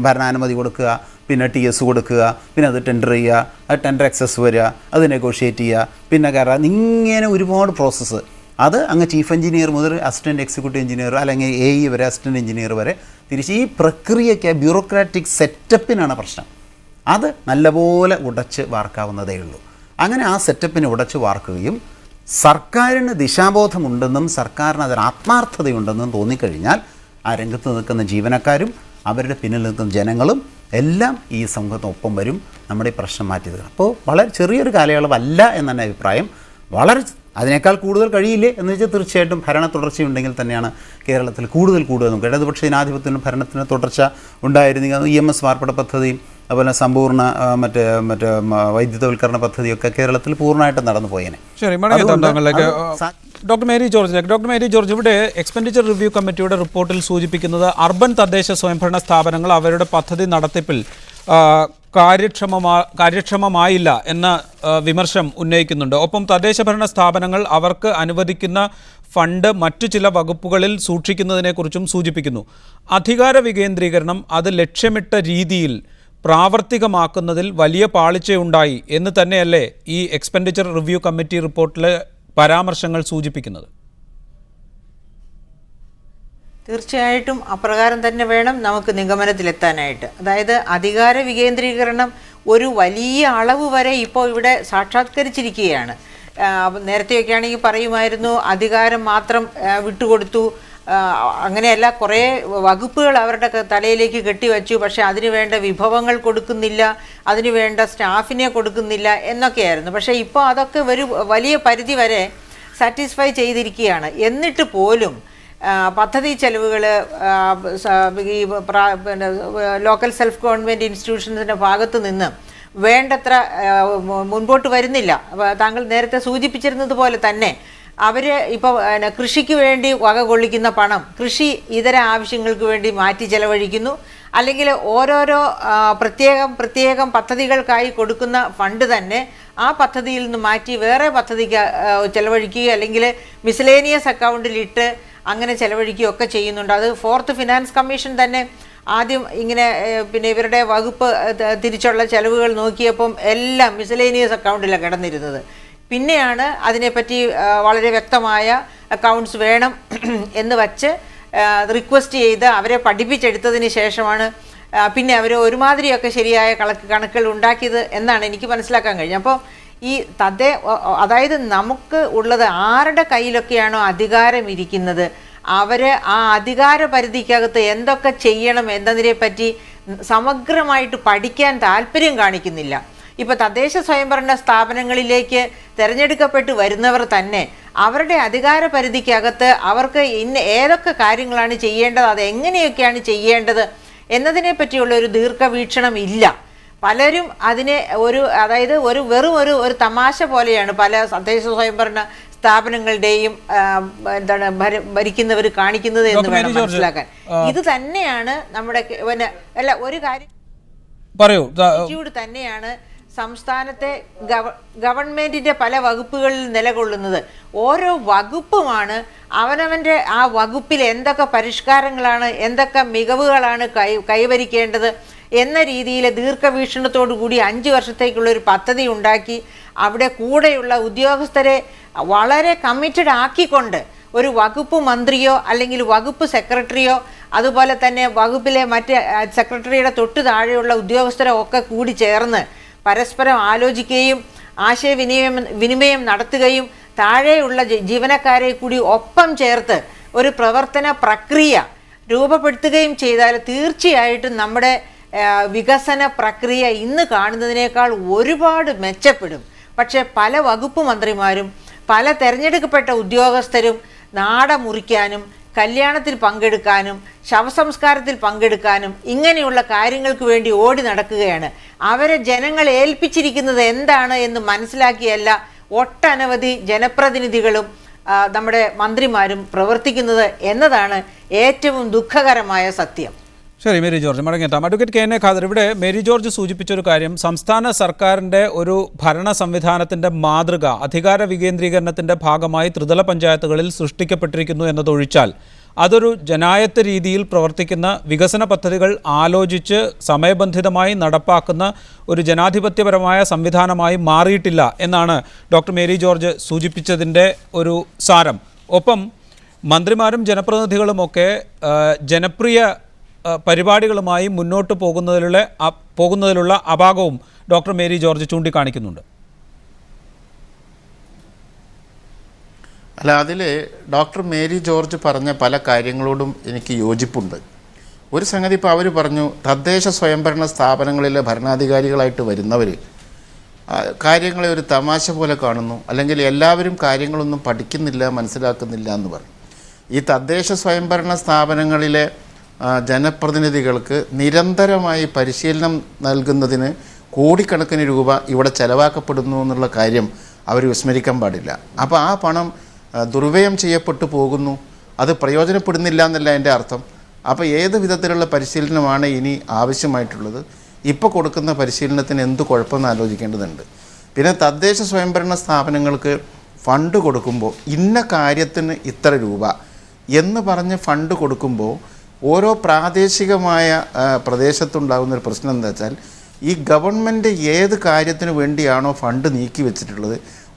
Speaker 4: ഭരണാനുമതി കൊടുക്കുക, പിന്നെ TS കൊടുക്കുക, പിന്നെ അത് ടെൻഡർ ചെയ്യുക, അത് ടെൻഡർ എക്സസ് വരിക, അത് നെഗോഷിയേറ്റ് ചെയ്യുക, പിന്നെ കയറാം, ഇങ്ങനെ ഒരുപാട് പ്രോസസ്സ്. അത് അങ്ങ് ചീഫ് എഞ്ചിനീയർ മുതൽ അസിസ്റ്റൻറ്റ് എക്സിക്യൂട്ടീവ് എഞ്ചിനീയർ അല്ലെങ്കിൽ AE വരെ അസിസ്റ്റൻറ്റ് എഞ്ചിനീയർ വരെ തിരിച്ച് ഈ പ്രക്രിയയ്ക്ക് ബ്യൂറോക്രാറ്റിക് സെറ്റപ്പിനാണ് പ്രശ്നം. അത് നല്ലപോലെ ഉടച്ച് വാർക്കാവുന്നതേ ഉള്ളൂ. അങ്ങനെ ആ സെറ്റപ്പിനെ ഉടച്ച് വാർക്കുകയും സർക്കാരിന് ദിശാബോധമുണ്ടെന്നും സർക്കാരിന് അതിന് ആത്മാർത്ഥതയുണ്ടെന്നും തോന്നിക്കഴിഞ്ഞാൽ ആ രംഗത്ത് നിൽക്കുന്ന ജീവനക്കാരും അവരുടെ പിന്നിൽ നിൽക്കുന്ന ജനങ്ങളും എല്ലാം ഈ സമൂഹത്തിനൊപ്പം വരും, നമ്മുടെ ഈ പ്രശ്നം മാറ്റി തരും. അപ്പോൾ വളരെ ചെറിയൊരു കാലയളവല്ല എന്നാണ് അഭിപ്രായം. വളരെ അതിനേക്കാൾ കൂടുതൽ കഴിയില്ലേ എന്ന് വെച്ചാൽ തീർച്ചയായിട്ടും ഭരണ തുടർച്ചയുണ്ടെങ്കിൽ തന്നെയാണ് കേരളത്തിൽ കൂടുതൽ നമുക്ക് ഇടതുപക്ഷ ജനാധിപത്യത്തിനും ഭരണത്തിന് തുടർച്ച ഉണ്ടായിരുന്നെങ്കിൽ EMS വാർപ്പിട പദ്ധതിയും അതുപോലെ സമ്പൂർണ്ണ മറ്റേ വൈദ്യുതവൽക്കരണ പദ്ധതിയൊക്കെ കേരളത്തിൽ പൂർണ്ണമായിട്ട് നടന്നു പോയേനെ.
Speaker 1: ശരി, താങ്കളിലേക്ക് ഡോക്ടർ മേരി ജോർജ്, ഇവിടെ എക്സ്പെൻഡിച്ചർ റിവ്യൂ കമ്മിറ്റിയുടെ റിപ്പോർട്ടിൽ സൂചിപ്പിക്കുന്നത് അർബൻ തദ്ദേശ സ്വയംഭരണ സ്ഥാപനങ്ങൾ അവരുടെ പദ്ധതി നടത്തിപ്പിൽ കാര്യക്ഷമമായില്ല എന്ന വിമർശനം ഉന്നയിക്കുന്നുണ്ട്. ഒപ്പം തദ്ദേശഭരണ സ്ഥാപനങ്ങൾ അവർക്ക് അനുവദിക്കുന്ന ഫണ്ട് മറ്റു ചില വകുപ്പുകളിൽ സൂക്ഷിക്കുന്നതിനെക്കുറിച്ചും സൂചിപ്പിക്കുന്നു. അധികാര വികേന്ദ്രീകരണം അത് ലക്ഷ്യമിട്ട രീതിയിൽ പ്രാവർത്തികമാക്കുന്നതിൽ വലിയ പാളിച്ചയുണ്ടായി എന്ന് തന്നെയല്ലേ ഈ എക്സ്പെൻഡിച്ചർ റിവ്യൂ കമ്മിറ്റി റിപ്പോർട്ടിലെ പരാമർശങ്ങൾ സൂചിപ്പിക്കുന്നത്?
Speaker 3: തീർച്ചയായിട്ടും അപ്രകാരം തന്നെ വേണം നമുക്ക് നിഗമനത്തിലെത്താനായിട്ട്. അതായത് അധികാര വികേന്ദ്രീകരണം ഒരു വലിയ അളവ് വരെ ഇപ്പോൾ ഇവിടെ സാക്ഷാത്കരിച്ചിരിക്കുകയാണ്. നേരത്തെയൊക്കെ ആണെങ്കിൽ പറയുമായിരുന്നു അധികാരം മാത്രം വിട്ടുകൊടുത്തു, അങ്ങനെയല്ല, കുറേ വകുപ്പുകൾ അവരുടെ തലയിലേക്ക് കെട്ടിവെച്ചു, പക്ഷേ അതിന് വേണ്ട വിഭവങ്ങൾ കൊടുക്കുന്നില്ല, അതിന് വേണ്ട സ്റ്റാഫിനെ കൊടുക്കുന്നില്ല എന്നൊക്കെയായിരുന്നു. പക്ഷേ ഇപ്പോൾ അതൊക്കെ ഒരു വലിയ പരിധി വരെ സാറ്റിസ്ഫൈ ചെയ്തിരിക്കുകയാണ്. എന്നിട്ട് പോലും പദ്ധതി ചെലവുകൾ ഈ ലോക്കൽ സെൽഫ് ഗവൺമെൻറ് ഇൻസ്റ്റിറ്റ്യൂഷൻസിൻ്റെ ഭാഗത്തു നിന്ന് വേണ്ടത്ര മുൻപോട്ട് വരുന്നില്ല. താങ്കൾ നേരത്തെ സൂചിപ്പിച്ചിരുന്നത് പോലെ തന്നെ അവർ ഇപ്പോൾ കൃഷിക്ക് വേണ്ടി വക കൊള്ളിക്കുന്ന പണം കൃഷി ഇതര ആവശ്യങ്ങൾക്ക് വേണ്ടി മാറ്റി ചെലവഴിക്കുന്നു, അല്ലെങ്കിൽ ഓരോരോ പ്രത്യേകം പദ്ധതികൾക്കായി കൊടുക്കുന്ന ഫണ്ട് തന്നെ ആ പദ്ധതിയിൽ നിന്ന് മാറ്റി വേറെ പദ്ധതിക്ക് ചെലവഴിക്കുക, അല്ലെങ്കിൽ മിസ്ലേനിയസ് അക്കൗണ്ടിലിട്ട് അങ്ങനെ ചെലവഴിക്കുകയൊക്കെ ചെയ്യുന്നുണ്ട്. അത് 4th ഫിനാൻസ് കമ്മീഷൻ തന്നെ ആദ്യം ഇങ്ങനെ പിന്നെ ഇവരുടെ വകുപ്പ് തിരിച്ചുള്ള ചെലവുകൾ നോക്കിയപ്പം എല്ലാം മിസലേനിയസ് അക്കൗണ്ടിലാണ് കിടന്നിരുന്നത്. പിന്നെയാണ് അതിനെപ്പറ്റി വളരെ വ്യക്തമായ അക്കൗണ്ട്സ് വേണം എന്ന് വച്ച് റിക്വസ്റ്റ് ചെയ്ത് അവരെ പഠിപ്പിച്ചെടുത്തതിന് ശേഷമാണ് പിന്നെ അവർ ഒരുമാതിരിയൊക്കെ ശരിയായ കണക്കുകൾ ഉണ്ടാക്കിയത് എന്നാണ് എനിക്ക് മനസ്സിലാക്കാൻ കഴിഞ്ഞത്. അപ്പോൾ ഈ അതായത് നമുക്ക് ഉള്ളത് ആരുടെ കയ്യിലൊക്കെയാണോ അധികാരം ഇരിക്കുന്നത് അവർ ആ അധികാര പരിധിക്കകത്ത് എന്തൊക്കെ ചെയ്യണം എന്നതിനെപ്പറ്റി സമഗ്രമായിട്ട് പഠിക്കാൻ താല്പര്യം കാണിക്കുന്നില്ല. ഇപ്പോൾ തദ്ദേശ സ്വയംഭരണ സ്ഥാപനങ്ങളിലേക്ക് തിരഞ്ഞെടുക്കപ്പെട്ട് വരുന്നവർ തന്നെ അവരുടെ അധികാര പരിധിക്കകത്ത് അവർക്ക് ഏതൊക്കെ കാര്യങ്ങളാണ് ചെയ്യേണ്ടത്, അത് എങ്ങനെയൊക്കെയാണ് ചെയ്യേണ്ടത് എന്നതിനെ പറ്റിയുള്ള ഒരു ദീർഘവീക്ഷണം ഇല്ല. പലരും അതിനെ അതായത് ഒരു തമാശ പോലെയാണ് പല തദ്ദേശ സ്വയംഭരണ സ്ഥാപനങ്ങളുടെയും ഭരിക്കുന്നവർ കാണിക്കുന്നത് എന്ന് വേണം മനസ്സിലാക്കാൻ. ഇത് തന്നെയാണ് നമ്മുടെ ഒരു കാര്യം
Speaker 1: പറയൂ
Speaker 3: തന്നെയാണ് സംസ്ഥാനത്തെ ഗവൺമെന്റിന്റെ പല വകുപ്പുകളിൽ നിലകൊള്ളുന്നത്. ഓരോ വകുപ്പുമാണ് അവനവൻ്റെ ആ വകുപ്പിൽ എന്തൊക്കെ പരിഷ്കാരങ്ങളാണ്, എന്തൊക്കെ മികവുകളാണ് കൈവരിക്കേണ്ടത് എന്ന രീതിയിൽ ദീർഘവീക്ഷണത്തോടു കൂടി 5 വർഷത്തേക്കുള്ളൊരു പദ്ധതി ഉണ്ടാക്കി അവിടെ കൂടെയുള്ള ഉദ്യോഗസ്ഥരെ വളരെ കമ്മിറ്റഡ് ആക്കിക്കൊണ്ട് ഒരു വകുപ്പ് മന്ത്രിയോ അല്ലെങ്കിൽ വകുപ്പ് സെക്രട്ടറിയോ അതുപോലെ തന്നെ വകുപ്പിലെ മറ്റ് സെക്രട്ടറിയുടെ തൊട്ട് താഴെയുള്ള ഉദ്യോഗസ്ഥരോ ഒക്കെ കൂടി ചേർന്ന് പരസ്പരം ആലോചിക്കുകയും ആശയവിനിമയം നടത്തുകയും താഴെയുള്ള ജീവനക്കാരെ കൂടി ഒപ്പം ചേർത്ത് ഒരു പ്രവർത്തന പ്രക്രിയ രൂപപ്പെടുത്തുകയും ചെയ്താൽ തീർച്ചയായിട്ടും നമ്മുടെ വികസന പ്രക്രിയ ഇന്ന് കാണുന്നതിനേക്കാൾ ഒരുപാട് മെച്ചപ്പെടും. പക്ഷേ പല വകുപ്പ് മന്ത്രിമാരും പല തിരഞ്ഞെടുക്കപ്പെട്ട ഉദ്യോഗസ്ഥരും നാട മുറിക്കാനും കല്യാണത്തിൽ പങ്കെടുക്കാനും ശവസംസ്കാരത്തിൽ പങ്കെടുക്കാനും ഇങ്ങനെയുള്ള കാര്യങ്ങൾക്ക് വേണ്ടി ഓടി നടക്കുകയാണ്. അവരെ ജനങ്ങൾ ഏൽപ്പിച്ചിരിക്കുന്നത് എന്താണ് എന്ന് മനസ്സിലാക്കിയല്ല ഒട്ടനവധി ജനപ്രതിനിധികളും നമ്മുടെ മന്ത്രിമാരും പ്രവർത്തിക്കുന്നത് എന്നതാണ് ഏറ്റവും ദുഃഖകരമായ സത്യം.
Speaker 1: ശരി, മേരി ജോർജ് മടങ്ങിയെത്താം. Advocate K N A Khader, ഇവിടെ മേരി ജോർജ് സൂചിപ്പിച്ചൊരു കാര്യം, സംസ്ഥാന സർക്കാരിൻ്റെ ഒരു ഭരണ സംവിധാനത്തിൻ്റെ മാതൃക അധികാര വികേന്ദ്രീകരണത്തിൻ്റെ ഭാഗമായി ത്രിതല പഞ്ചായത്തുകളിൽ സൃഷ്ടിക്കപ്പെട്ടിരിക്കുന്നു എന്നതൊഴിച്ചാൽ അതൊരു ജനായത്ത രീതിയിൽ പ്രവർത്തിക്കുന്ന വികസന പദ്ധതികൾ ആലോചിച്ച് സമയബന്ധിതമായി നടപ്പാക്കുന്ന ഒരു ജനാധിപത്യപരമായ സംവിധാനമായി മാറിയിട്ടില്ല എന്നാണ് ഡോക്ടർ മേരി ജോർജ് സൂചിപ്പിച്ചതിൻ്റെ ഒരു സാരം. ഒപ്പം മന്ത്രിമാരും ജനപ്രതിനിധികളുമൊക്കെ ജനപ്രിയ പരിപാടികളുമായി മുന്നോട്ട് പോകുന്നതിലുള്ള അപാകവും ഡോക്ടർ മേരി ജോർജ് ചൂണ്ടിക്കാണിക്കുന്നുണ്ട്.
Speaker 5: അല്ല, അതിൽ ഡോക്ടർ മേരി ജോർജ് പറഞ്ഞ പല കാര്യങ്ങളോടും എനിക്ക് യോജിപ്പുണ്ട്. ഒരു സംഗതി ഇപ്പോൾ അവർ പറഞ്ഞു, തദ്ദേശ സ്വയംഭരണ സ്ഥാപനങ്ങളിലെ ഭരണാധികാരികളായിട്ട് വരുന്നവർ കാര്യങ്ങളെ ഒരു തമാശ പോലെ കാണുന്നു, അല്ലെങ്കിൽ എല്ലാവരും കാര്യങ്ങളൊന്നും പഠിക്കുന്നില്ല, മനസ്സിലാക്കുന്നില്ല എന്ന് പറഞ്ഞു. ഈ തദ്ദേശ സ്വയംഭരണ സ്ഥാപനങ്ങളിലെ ജനപ്രതിനിധികൾക്ക് നിരന്തരമായി പരിശീലനം നൽകുന്നതിന് കോടിക്കണക്കിന് രൂപ ഇവിടെ ചെലവാക്കപ്പെടുന്നു എന്നുള്ള കാര്യം അവർ വിസ്മരിക്കാൻ പാടില്ല. അപ്പോൾ ആ പണം ദുർവ്യയം ചെയ്യപ്പെട്ടു പോകുന്നു, അത് പ്രയോജനപ്പെടുന്നില്ല എന്നല്ല എൻ്റെ അർത്ഥം. അപ്പോൾ ഏത് വിധത്തിലുള്ള പരിശീലനമാണ് ഇനി ആവശ്യമായിട്ടുള്ളത്? ഇപ്പോൾ കൊടുക്കുന്ന പരിശീലനത്തിന് എന്ത് കുഴപ്പമെന്ന് ആലോചിക്കേണ്ടതുണ്ട്. പിന്നെ തദ്ദേശ സ്വയംഭരണ സ്ഥാപനങ്ങൾക്ക് ഫണ്ട് കൊടുക്കുമ്പോൾ ഇന്ന കാര്യത്തിന് ഇത്ര രൂപ എന്ന് പറഞ്ഞ് ഫണ്ട് കൊടുക്കുമ്പോൾ ഓരോ പ്രാദേശികമായ പ്രദേശത്തുണ്ടാകുന്നൊരു പ്രശ്നം എന്താ വെച്ചാൽ, ഈ ഗവൺമെൻറ് ഏത് കാര്യത്തിന് വേണ്ടിയാണോ ഫണ്ട് നീക്കി വെച്ചിട്ടുള്ളത്,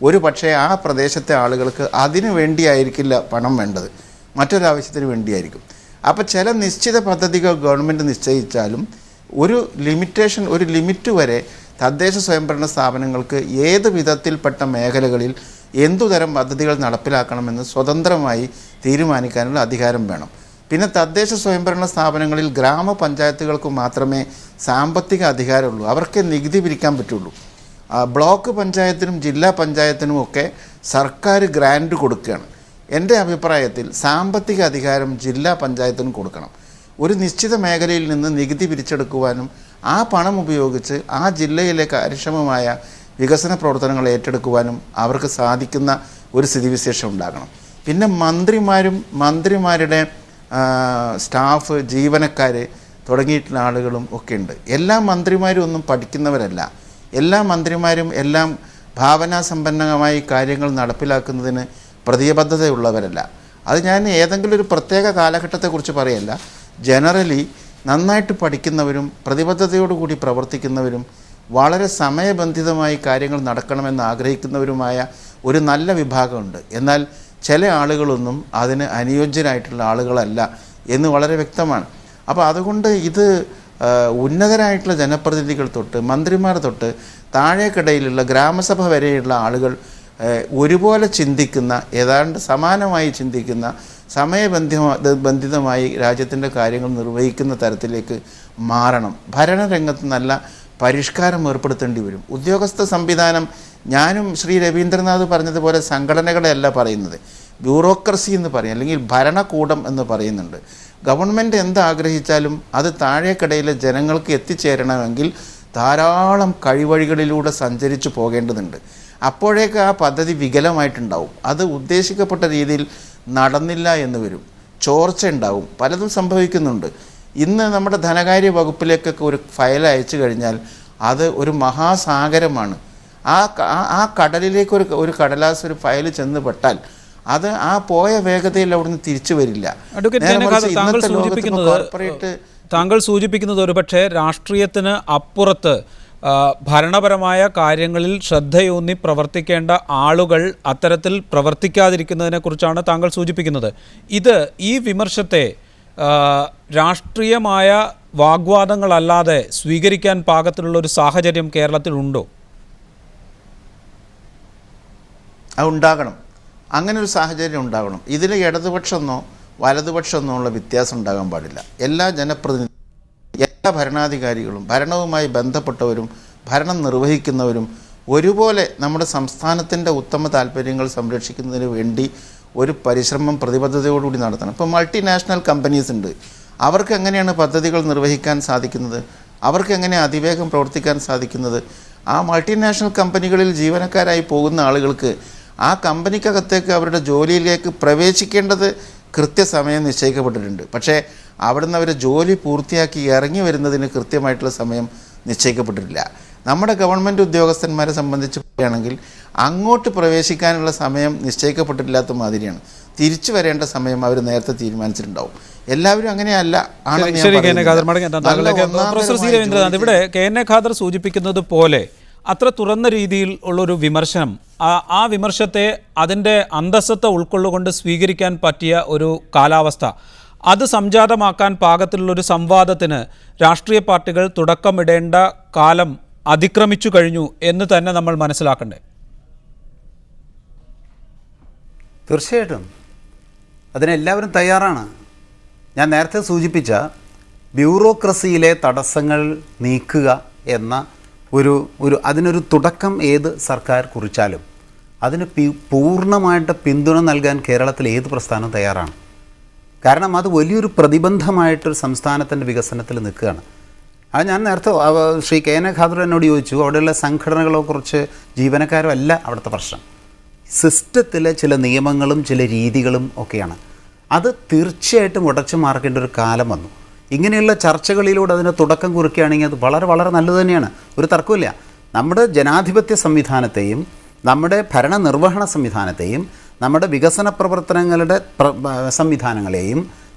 Speaker 5: ഒരു പക്ഷേ ആ പ്രദേശത്തെ ആളുകൾക്ക് അതിനു വേണ്ടിയായിരിക്കില്ല പണം വേണ്ടത്, മറ്റൊരാവശ്യത്തിന് വേണ്ടിയായിരിക്കും. അപ്പോൾ ചില നിശ്ചിത പദ്ധതികൾ ഗവൺമെൻറ് നിശ്ചയിച്ചാലും ഒരു ലിമിറ്റ് വരെ തദ്ദേശ സ്വയംഭരണ സ്ഥാപനങ്ങൾക്ക് ഏത് വിധത്തിൽപ്പെട്ട മേഖലകളിൽ എന്തുതരം പദ്ധതികൾ നടപ്പിലാക്കണമെന്ന് സ്വതന്ത്രമായി തീരുമാനിക്കാനുള്ള അധികാരം വേണം. പിന്നെ തദ്ദേശ സ്വയംഭരണ സ്ഥാപനങ്ങളിൽ ഗ്രാമപഞ്ചായത്തുകൾക്ക് മാത്രമേ സാമ്പത്തിക അധികാരമുള്ളൂ, അവർക്ക് നികുതി പിരിക്കാൻ പറ്റുള്ളൂ. ബ്ലോക്ക് പഞ്ചായത്തിനും ജില്ലാ പഞ്ചായത്തിനും ഒക്കെ സർക്കാർ ഗ്രാൻഡ് കൊടുക്കുകയാണ്. എൻ്റെ അഭിപ്രായത്തിൽ സാമ്പത്തിക അധികാരം ജില്ലാ പഞ്ചായത്തിനും കൊടുക്കണം. ഒരു നിശ്ചിത മേഖലയിൽ നിന്ന് നികുതി പിരിച്ചെടുക്കുവാനും ആ പണം ഉപയോഗിച്ച് ആ ജില്ലയിലെ കാര്യക്ഷമമായ വികസന പ്രവർത്തനങ്ങൾ ഏറ്റെടുക്കുവാനും അവർക്ക് സാധിക്കുന്ന ഒരു സ്ഥിതിവിശേഷം ഉണ്ടാകണം. പിന്നെ മന്ത്രിമാരുടെ സ്റ്റാഫ്, ജീവനക്കാർ തുടങ്ങിയിട്ടുള്ള ആളുകളും ഒക്കെ ഉണ്ട്. എല്ലാ മന്ത്രിമാരും ഒന്നും പഠിക്കുന്നവരല്ല. എല്ലാ മന്ത്രിമാരും എല്ലാം ഭാവനാസമ്പന്നമായി കാര്യങ്ങൾ നടപ്പിലാക്കുന്നതിന് പ്രതിബദ്ധതയുള്ളവരല്ല. അത് ഞാൻ ഏതെങ്കിലും ഒരു പ്രത്യേക കാലഘട്ടത്തെക്കുറിച്ച് പറയല്ല. ജനറലി നന്നായിട്ട് പഠിക്കുന്നവരും പ്രതിബദ്ധതയോടുകൂടി പ്രവർത്തിക്കുന്നവരും വളരെ സമയബന്ധിതമായി കാര്യങ്ങൾ നടക്കണമെന്ന് ആഗ്രഹിക്കുന്നവരുമായ ഒരു നല്ല വിഭാഗമുണ്ട്. എന്നാൽ ചില ആളുകളൊന്നും അതിന് അനുയോജ്യരായിട്ടുള്ള ആളുകളല്ല എന്ന് വളരെ വ്യക്തമാണ്. അപ്പോൾ അതുകൊണ്ട് ഇത് ഉന്നതരായിട്ടുള്ള ജനപ്രതിനിധികൾ തൊട്ട് മന്ത്രിമാർ തൊട്ട് താഴേക്കിടയിലുള്ള ഗ്രാമസഭ വരെയുള്ള ആളുകൾ ഒരുപോലെ ചിന്തിക്കുന്ന, ഏതാണ്ട് സമാനമായി ചിന്തിക്കുന്ന, സമയബന്ധിതമായി രാജ്യത്തിൻ്റെ കാര്യങ്ങൾ നിർവഹിക്കുന്ന തരത്തിലേക്ക് മാറണം. ഭരണരംഗത്ത് നല്ല പരിഷ്കാരം ഏർപ്പെടുത്തേണ്ടി വരും. ഉദ്യോഗസ്ഥ സംവിധാനം, ഞാനും ശ്രീ രവീന്ദ്രനാഥ് പറഞ്ഞതുപോലെ സംഘടനകളെയല്ല പറയുന്നത്, ബ്യൂറോക്രസി എന്ന് പറയും, അല്ലെങ്കിൽ ഭരണകൂടം എന്ന് പറയുന്നുണ്ട്. ഗവൺമെൻറ് എന്താഗ്രഹിച്ചാലും അത് താഴേക്കിടയിലെ ജനങ്ങൾക്ക് എത്തിച്ചേരണമെങ്കിൽ ധാരാളം കഴിവഴികളിലൂടെ സഞ്ചരിച്ചു പോകേണ്ടതുണ്ട്. അപ്പോഴേക്ക് ആ പദ്ധതി വികലമായിട്ടുണ്ടാവും, അത് ഉദ്ദേശിക്കപ്പെട്ട രീതിയിൽ നടന്നില്ല എന്ന് വരും, ചോർച്ച ഉണ്ടാവും, പലതും സംഭവിക്കുന്നുണ്ട്. ഇന്ന് നമ്മുടെ ധനകാര്യ വകുപ്പിലേക്കൊക്കെ ഒരു ഫയൽ അയച്ചു കഴിഞ്ഞാൽ അത് ഒരു മഹാസാഗരമാണ്. ആ കടലിലേക്ക് ഒരു കടലാസ് ഒരു ഫയൽ ചെന്ന് പെട്ടാൽ അത് ആ പോയ വേഗതയിൽ അവിടുന്ന് തിരിച്ചു വരില്ല.
Speaker 1: താങ്കൾ സൂചിപ്പിക്കുന്നത് ഒരുപക്ഷെ രാഷ്ട്രീയത്തിന് അപ്പുറത്ത് ഭരണപരമായ കാര്യങ്ങളിൽ ശ്രദ്ധയൂന്നി പ്രവർത്തിക്കേണ്ട ആളുകൾ അത്തരത്തിൽ പ്രവർത്തിക്കാതിരിക്കുന്നതിനെ കുറിച്ചാണ് താങ്കൾ സൂചിപ്പിക്കുന്നത്. ഈ വിമർശത്തെ രാഷ്ട്രീയമായ വാഗ്വാദങ്ങളല്ലാതെ സ്വീകരിക്കാൻ പാകത്തിലുള്ള ഒരു സാഹചര്യം കേരളത്തിലുണ്ടോ?
Speaker 5: ഉണ്ടാകണം, അങ്ങനെ ഒരു സാഹചര്യം ഉണ്ടാകണം. ഇതിൽ ഇടതുപക്ഷമെന്നോ വലതുപക്ഷമെന്നോ ഉള്ള വ്യത്യാസം ഉണ്ടാകാൻ പാടില്ല. എല്ലാ ജനപ്രതിനിധി, എല്ലാ ഭരണാധികാരികളും ഭരണവുമായി ബന്ധപ്പെട്ടവരും ഭരണം നിർവഹിക്കുന്നവരും ഒരുപോലെ നമ്മുടെ സംസ്ഥാനത്തിൻ്റെ ഉത്തമ താല്പര്യങ്ങൾ സംരക്ഷിക്കുന്നതിന് വേണ്ടി ഒരു പരിശ്രമം പ്രതിബദ്ധതയോടുകൂടി നടത്തണം. ഇപ്പോൾ മൾട്ടിനാഷണൽ കമ്പനീസ് ഉണ്ട്, അവർക്ക് എങ്ങനെയാണ് പദ്ധതികൾ നിർവഹിക്കാൻ സാധിക്കുന്നത്? അവർക്ക് എങ്ങനെ അതിവേഗം പ്രവർത്തിക്കാൻ സാധിക്കുന്നത്? ആ മൾട്ടിനാഷണൽ കമ്പനികളിൽ ജീവനക്കാരായി പോകുന്ന ആളുകൾക്ക് ആ കമ്പനിക്കകത്തേക്ക് അവരുടെ ജോലിയിലേക്ക് പ്രവേശിക്കേണ്ടത് കൃത്യസമയം നിശ്ചയിക്കപ്പെട്ടിട്ടുണ്ട്. പക്ഷേ അവിടുന്ന് അവർ ജോലി പൂർത്തിയാക്കി ഇറങ്ങി വരുന്നതിന് കൃത്യമായിട്ടുള്ള സമയം നിശ്ചയിക്കപ്പെട്ടിട്ടില്ല. നമ്മുടെ ഗവൺമെൻറ് ഉദ്യോഗസ്ഥന്മാരെ സംബന്ധിച്ച് പറയുകയാണെങ്കിൽ അങ്ങോട്ട് പ്രവേശിക്കാനുള്ള സമയം നിശ്ചയിക്കപ്പെട്ടിട്ടില്ലാത്ത മാതിരിയാണ്. തിരിച്ചു വരേണ്ട സമയം അവർ നേരത്തെ തീരുമാനിച്ചിട്ടുണ്ടാവും. എല്ലാവരും അങ്ങനെയല്ല
Speaker 1: ആണെന്ന് ഇവിടെ കെ.എൻ.എ. ഖാദർ സൂചിപ്പിക്കുന്നത് പോലെ അത്ര തുറന്ന രീതിയിൽ ഉള്ളൊരു വിമർശനം, ആ വിമർശത്തെ അതിൻ്റെ അന്തസ്സത്തെ ഉൾക്കൊള്ളുകൊണ്ട് സ്വീകരിക്കാൻ പറ്റിയ ഒരു കാലാവസ്ഥ, അത് സംജാതമാക്കാൻ പാകത്തിലുള്ളൊരു സംവാദത്തിന് രാഷ്ട്രീയ പാർട്ടികൾ തുടക്കമിടേണ്ട കാലം അതിക്രമിച്ചു കഴിഞ്ഞു എന്ന് തന്നെ നമ്മൾ മനസ്സിലാക്കണ്ടേ?
Speaker 4: തീർച്ചയായിട്ടും അതിനെല്ലാവരും തയ്യാറാണ്. ഞാൻ നേരത്തെ സൂചിപ്പിച്ച ബ്യൂറോക്രസിയിലെ തടസ്സങ്ങൾ നീക്കുക എന്ന അതിനൊരു തുടക്കം ഏത് സർക്കാർ കുറിച്ചാലും അതിന് പൂർണ്ണമായിട്ട് പിന്തുണ നൽകാൻ കേരളത്തിൽ ഏത് പ്രസ്ഥാനം തയ്യാറാണ്. കാരണം അത് വലിയൊരു പ്രതിബന്ധമായിട്ടൊരു സംസ്ഥാനത്തിൻ്റെ വികസനത്തിൽ നിൽക്കുകയാണ്. അത് ഞാൻ നേരത്തെ ശ്രീ കെ.എൻ.എ. ഖാദർ എന്നോട് ചോദിച്ചു, അവിടെയുള്ള സംഘടനകളെക്കുറിച്ച് ജീവനക്കാരും അല്ല അവിടുത്തെ പ്രശ്നം, സിസ്റ്റത്തിലെ ചില നിയമങ്ങളും ചില രീതികളും ഒക്കെയാണ്. അത് തീർച്ചയായിട്ടും ഉടച്ചു മാർക്കേണ്ട ഒരു കാലം വന്നു. ഇങ്ങനെയുള്ള ചർച്ചകളിലൂടെ അതിന് തുടക്കം കുറിക്കുകയാണെങ്കിൽ അത് വളരെ വളരെ നല്ലത് തന്നെയാണ്, ഒരു തർക്കമില്ല. നമ്മുടെ ജനാധിപത്യ സംവിധാനത്തെയും നമ്മുടെ ഭരണനിർവഹണ സംവിധാനത്തെയും നമ്മുടെ വികസന പ്രവർത്തനങ്ങളുടെ സംവിധാനങ്ങളെയും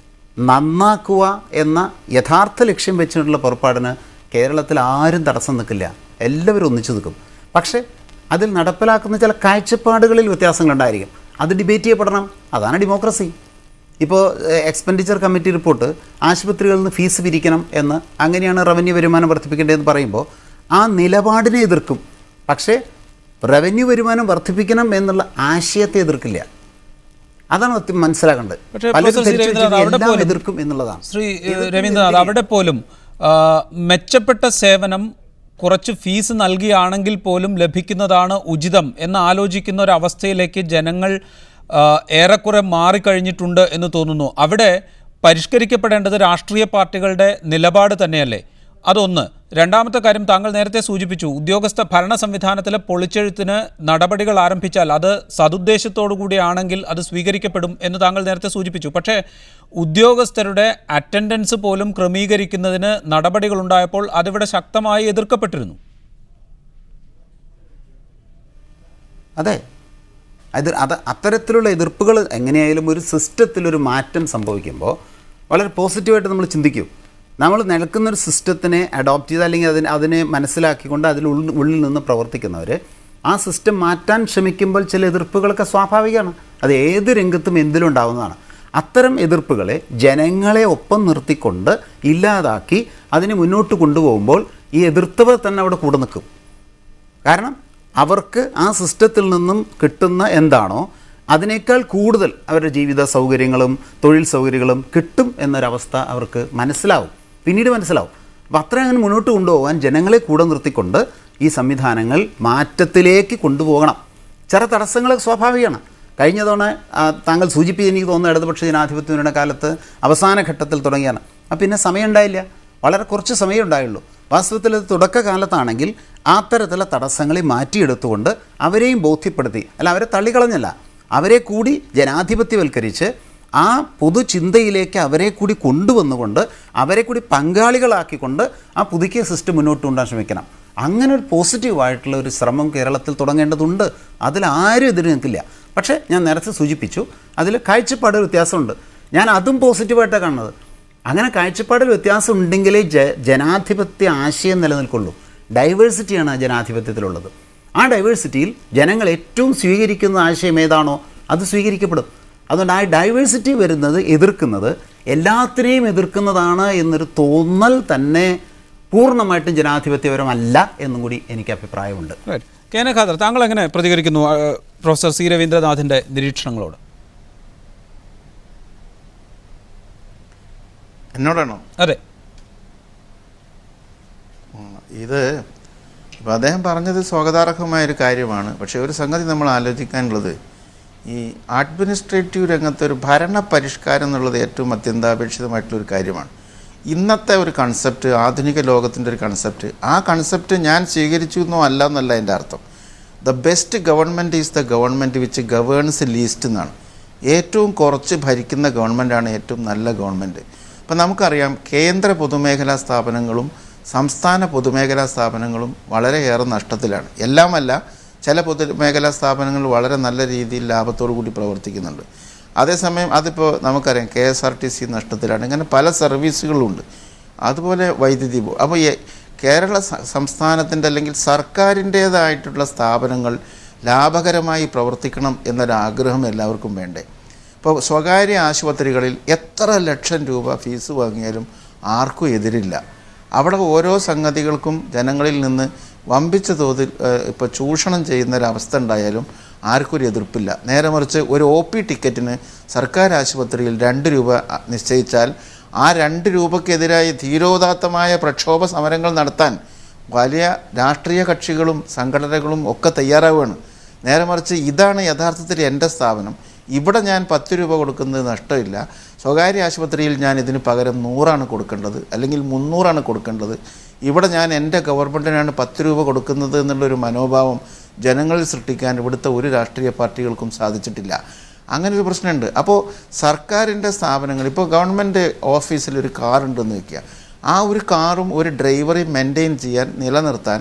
Speaker 4: നന്നാക്കുക എന്ന യഥാർത്ഥ ലക്ഷ്യം വെച്ചിട്ടുള്ള പുറപ്പാടിന് കേരളത്തിൽ ആരും തടസ്സം നിൽക്കില്ല, എല്ലാവരും ഒന്നിച്ചു നിൽക്കും. പക്ഷേ അതിൽ നടപ്പിലാക്കുന്ന ചില കാഴ്ചപ്പാടുകളിൽ വ്യത്യാസങ്ങളുണ്ടായിരിക്കും, അത് ഡിബേറ്റ് ചെയ്യപ്പെടണം. അതാണ് ഡെമോക്രസി. ഇപ്പോൾ എക്സ്പെൻഡിച്ചർ കമ്മിറ്റി റിപ്പോർട്ട് ആശുപത്രികളിൽ നിന്ന് ഫീസ് പിരിക്കണം എന്ന്, അങ്ങനെയാണ് റവന്യൂ വരുമാനം വർദ്ധിപ്പിക്കേണ്ടതെന്ന് പറയുമ്പോൾ ആ നിലപാടിനെ എതിർക്കും. പക്ഷേ റവന്യൂ വരുമാനം വർദ്ധിപ്പിക്കണം എന്നുള്ള ആശയത്തെ എതിർക്കില്ല. അതാണ് മനസ്സിലാക്കേണ്ടത്. എല്ലാം എതിർക്കും എന്നുള്ളതാണ്.
Speaker 1: ശ്രീ രവീന്ദ്രനാഥ്, അവിടെ പോലും മെച്ചപ്പെട്ട സേവനം കുറച്ച് ഫീസ് നൽകിയാണെങ്കിൽ പോലും ലഭിക്കുന്നതാണ് ഉചിതം എന്ന് ആലോചിക്കുന്ന ഒരു അവസ്ഥയിലേക്ക് ജനങ്ങൾ ഏറെക്കുറെ മാറിക്കഴിഞ്ഞിട്ടുണ്ട് എന്ന് തോന്നുന്നു. അവിടെ പരിഷ്കരിക്കപ്പെടേണ്ടത് രാഷ്ട്രീയ പാർട്ടികളുടെ നിലപാട് തന്നെയല്ലേ? അതൊന്ന്. രണ്ടാമത്തെ കാര്യം, താങ്കൾ നേരത്തെ സൂചിപ്പിച്ചു, ഉദ്യോഗസ്ഥ ഭരണ സംവിധാനത്തിലെ പൊളിച്ചെഴുത്തിന് നടപടികൾ ആരംഭിച്ചാൽ അത് സതുദ്ദേശത്തോടു കൂടിയാണെങ്കിൽ അത് സ്വീകരിക്കപ്പെടും എന്ന് താങ്കൾ നേരത്തെ സൂചിപ്പിച്ചു. പക്ഷേ ഉദ്യോഗസ്ഥരുടെ അറ്റൻഡൻസ് പോലും ക്രമീകരിക്കുന്നതിന് നടപടികളുണ്ടായപ്പോൾ അതിവിടെ ശക്തമായി എതിർക്കപ്പെട്ടിരുന്നു.
Speaker 4: അതെ, അത്തരത്തിലുള്ള എതിർപ്പുകൾ എങ്ങനെയായാലും ഒരു സിസ്റ്റത്തിലൊരു മാറ്റം സംഭവിക്കുമ്പോൾ വളരെ പോസിറ്റീവായിട്ട് നമ്മൾ ചിന്തിക്കും. നമ്മൾ നിൽക്കുന്നൊരു സിസ്റ്റത്തിനെ അഡോപ്റ്റ് ചെയ്ത് അല്ലെങ്കിൽ അതിനെ മനസ്സിലാക്കിക്കൊണ്ട് ഉള്ളിൽ നിന്ന് പ്രവർത്തിക്കുന്നവർ ആ സിസ്റ്റം മാറ്റാൻ ശ്രമിക്കുമ്പോൾ ചില എതിർപ്പുകളൊക്കെ സ്വാഭാവികമാണ്. അത് ഏത് രംഗത്തും എന്തിലും ഉണ്ടാകുന്നതാണ്. അത്തരം എതിർപ്പുകളെ ജനങ്ങളെ ഒപ്പം നിർത്തിക്കൊണ്ട് ഇല്ലാതാക്കി അതിനെ മുന്നോട്ട് കൊണ്ടുപോകുമ്പോൾ ഈ എതിർത്തവർ തന്നെ അവിടെ കൂടെ നിൽക്കും. കാരണം അവർക്ക് ആ സിസ്റ്റത്തിൽ നിന്നും കിട്ടുന്ന എന്താണോ അതിനേക്കാൾ കൂടുതൽ അവരുടെ ജീവിത സൗകര്യങ്ങളും തൊഴിൽ സൗകര്യങ്ങളും കിട്ടും എന്നൊരവസ്ഥ അവർക്ക് പിന്നീട് മനസ്സിലാവും. അപ്പോൾ അത്ര അങ്ങനെ മുന്നോട്ട് കൊണ്ടുപോകാൻ ജനങ്ങളെ കൂടെ നിർത്തിക്കൊണ്ട് ഈ സംവിധാനങ്ങൾ മാറ്റത്തിലേക്ക് കൊണ്ടുപോകണം. ചില തടസ്സങ്ങൾ സ്വാഭാവികമാണ്. കഴിഞ്ഞ തവണ താങ്കൾ സൂചിപ്പിച്ച് എനിക്ക് തോന്നുന്ന ഇടതുപക്ഷ ജനാധിപത്യത്തിൻ്റെ കാലത്ത് അവസാന ഘട്ടത്തിൽ തുടങ്ങിയാണ്. അപ്പം പിന്നെ സമയം ഉണ്ടായില്ല, വളരെ കുറച്ച് സമയം ഉണ്ടായുള്ളൂ. വാസ്തവത്തിൽ അത് തുടക്കകാലത്താണെങ്കിൽ അത്തരത്തിലുള്ള തടസ്സങ്ങളെ മാറ്റിയെടുത്തുകൊണ്ട് അവരെയും ബോധ്യപ്പെടുത്തി, അല്ല അവരെ തള്ളിക്കളഞ്ഞല്ല, അവരെ കൂടി ജനാധിപത്യവൽക്കരിച്ച് ആ പൊതുചിന്തയിലേക്ക് അവരെ കൂടി കൊണ്ടുവന്നുകൊണ്ട് അവരെ കൂടി പങ്കാളികളാക്കിക്കൊണ്ട് ആ പുതുക്കിയ സിസ്റ്റം മുന്നോട്ട് കൊണ്ടുപോകാൻ ശ്രമിക്കണം. അങ്ങനെ ഒരു പോസിറ്റീവായിട്ടുള്ള ഒരു ശ്രമം കേരളത്തിൽ തുടങ്ങേണ്ടതുണ്ട്. അതിലാരും എതിര് നിൽക്കില്ല. പക്ഷേ ഞാൻ നേരത്തെ സൂചിപ്പിച്ചു, അതിൽ കാഴ്ചപ്പാട് വ്യത്യാസമുണ്ട്. ഞാൻ അതും പോസിറ്റീവായിട്ടാണ് കാണുന്നത്. അങ്ങനെ കാഴ്ചപ്പാടിൽ വ്യത്യാസം ഉണ്ടെങ്കിലേ ജനാധിപത്യ ആശയം നിലനിൽക്കുള്ളൂ. ഡൈവേഴ്സിറ്റിയാണ് ജനാധിപത്യത്തിലുള്ളത്. ആ ഡൈവേഴ്സിറ്റിയിൽ ജനങ്ങൾ ഏറ്റവും സ്വീകരിക്കുന്ന ആശയം ഏതാണോ അത് സ്വീകരിക്കപ്പെടും. അതുകൊണ്ട് ആ ഡൈവേഴ്സിറ്റി എതിർക്കുന്നത് എല്ലാത്തിനെയും എതിർക്കുന്നതാണ് എന്നൊരു തോന്നൽ തന്നെ പൂർണ്ണമായിട്ടും ജനാധിപത്യപരമല്ല എന്നും കൂടി എനിക്ക് അഭിപ്രായമുണ്ട്.
Speaker 1: കെ എൻ ഖാദർ, താങ്കൾ എങ്ങനെ പ്രതികരിക്കുന്നു പ്രൊഫസർ സി രവീന്ദ്രനാഥിൻ്റെ നിരീക്ഷണങ്ങളോട്?
Speaker 5: എന്നോടാണോ?
Speaker 1: അതെ.
Speaker 5: ഇത് ഇപ്പം അദ്ദേഹം പറഞ്ഞത് സ്വാഗതാർഹമായൊരു കാര്യമാണ്. പക്ഷേ ഒരു സംഗതി നമ്മൾ ആലോചിക്കാനുള്ളത്, ഈ അഡ്മിനിസ്ട്രേറ്റീവ് രംഗത്തൊരു ഭരണ പരിഷ്കാരം എന്നുള്ളത് ഏറ്റവും അത്യന്താപേക്ഷിതമായിട്ടുള്ളൊരു കാര്യമാണ്. ഇന്നത്തെ ഒരു കൺസെപ്റ്റ്, ആധുനിക ലോകത്തിൻ്റെ ഒരു കൺസെപ്റ്റ്, ആ കൺസെപ്റ്റ് ഞാൻ സ്വീകരിച്ചു എന്നോ അല്ല എന്നല്ല എൻ്റെ അർത്ഥം. The best government is the government which governs least എന്നാണ്. ഏറ്റവും കുറച്ച് ഭരിക്കുന്ന ഗവൺമെൻറ്റാണ് ഏറ്റവും നല്ല ഗവൺമെൻറ്. ഇപ്പം നമുക്കറിയാം, കേന്ദ്ര പൊതുമേഖലാ സ്ഥാപനങ്ങളും സംസ്ഥാന പൊതുമേഖലാ സ്ഥാപനങ്ങളും വളരെയേറെ നഷ്ടത്തിലാണ്. എല്ലാമല്ല, ചില പൊതുമേഖലാ സ്ഥാപനങ്ങൾ വളരെ നല്ല രീതിയിൽ ലാഭത്തോടു കൂടി പ്രവർത്തിക്കുന്നുണ്ട്. അതേസമയം അതിപ്പോൾ നമുക്കറിയാം KSRTC നഷ്ടത്തിലാണ്. ഇങ്ങനെ പല സർവീസുകളുണ്ട്. അതുപോലെ വൈദ്യുതി ബോർഡ്. അപ്പോൾ കേരള സംസ്ഥാനത്തിൻ്റെ അല്ലെങ്കിൽ സർക്കാരിൻ്റേതായിട്ടുള്ള സ്ഥാപനങ്ങൾ ലാഭകരമായി പ്രവർത്തിക്കണം എന്നൊരാഗ്രഹം എല്ലാവർക്കും വേണ്ടേ? ഇപ്പോൾ സ്വകാര്യ ആശുപത്രികളിൽ എത്ര ലക്ഷം രൂപ ഫീസ് വാങ്ങിയാലും ആർക്കും എതിരില്ല. അവിടെ ഓരോ സംഗതികൾക്കും ജനങ്ങളിൽ നിന്ന് വമ്പിച്ച തോതിൽ ഇപ്പോൾ ചൂഷണം ചെയ്യുന്നൊരവസ്ഥ ഉണ്ടായാലും ആർക്കൊരു എതിർപ്പില്ല. നേരെ മറിച്ച് ഒരു OP ടിക്കറ്റിന് സർക്കാർ ആശുപത്രിയിൽ 2 രൂപ നിശ്ചയിച്ചാൽ ആ 2 രൂപയ്ക്കെതിരായി ധീരോദാത്തമായ പ്രക്ഷോഭ സമരങ്ങൾ നടത്താൻ വലിയ രാഷ്ട്രീയ കക്ഷികളും സംഘടനകളും ഒക്കെ തയ്യാറാവുകയാണ്. നേരെ മറിച്ച് ഇതാണ് യഥാർത്ഥത്തിൽ എൻ്റെ സ്ഥാപനം, ഇവിടെ ഞാൻ 10 രൂപ കൊടുക്കുന്നത് നഷ്ടമില്ല, സ്വകാര്യ ആശുപത്രിയിൽ ഞാൻ ഇതിന് പകരം 100 കൊടുക്കേണ്ടത് അല്ലെങ്കിൽ 300 കൊടുക്കേണ്ടത്, ഇവിടെ ഞാൻ എൻ്റെ ഗവൺമെൻറ്റിനാണ് 10 രൂപ കൊടുക്കുന്നത് എന്നുള്ളൊരു മനോഭാവം ജനങ്ങളിൽ സൃഷ്ടിക്കാൻ ഇവിടുത്തെ ഒരു രാഷ്ട്രീയ പാർട്ടികൾക്കും സാധിച്ചിട്ടില്ല. അങ്ങനൊരു പ്രശ്നമുണ്ട്. അപ്പോൾ സർക്കാരിൻ്റെ സ്ഥാപനങ്ങൾ, ഇപ്പോൾ ഗവൺമെൻറ് ഓഫീസിൽ ഒരു കാറുണ്ടെന്ന് വയ്ക്കുക, ആ ഒരു കാറും ഒരു ഡ്രൈവറെയും മെയിൻറ്റെയിൻ ചെയ്യാൻ, നിലനിർത്താൻ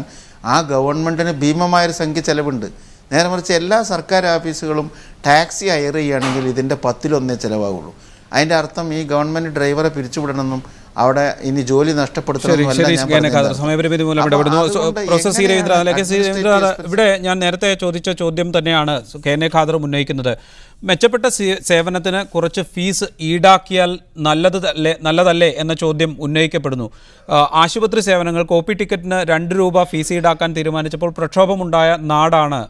Speaker 5: ആ ഗവൺമെൻറ്റിന് ഭീമമായൊരു സംഖ്യ ചിലവുണ്ട്. നേരെ മറിച്ച് എല്ലാ സർക്കാർ ഓഫീസുകളും ടാക്സി ഹയർ ചെയ്യുകയാണെങ്കിൽ ഇതിൻ്റെ 10-1 ചിലവാകുള്ളൂ. അതിൻ്റെ അർത്ഥം ഈ ഗവൺമെൻറ് ഡ്രൈവറെ പിരിച്ചുവിടണമെന്നും അവിടെ ഇനി ജോലി
Speaker 1: സമയപരിമിതി മൂലം പ്രൊഫസർ സി രവീന്ദ്രനാഥ്, ഇവിടെ ഞാൻ നേരത്തെ ചോദിച്ച ചോദ്യം തന്നെയാണ് കെ എൻ ഖാദറും ഉന്നയിക്കുന്നത്. മെച്ചപ്പെട്ട സേവനത്തിന് കുറച്ച് ഫീസ് ഈടാക്കിയാൽ നല്ലതല്ലേ എന്ന ചോദ്യം ഉന്നയിക്കപ്പെടുന്നു. ആശുപത്രി സേവനങ്ങൾക്ക് OP ടിക്കറ്റിന് 2 രൂപ ഫീസ് ഈടാക്കാൻ തീരുമാനിച്ചപ്പോൾ പ്രക്ഷോഭമുണ്ടായ നാടാണ്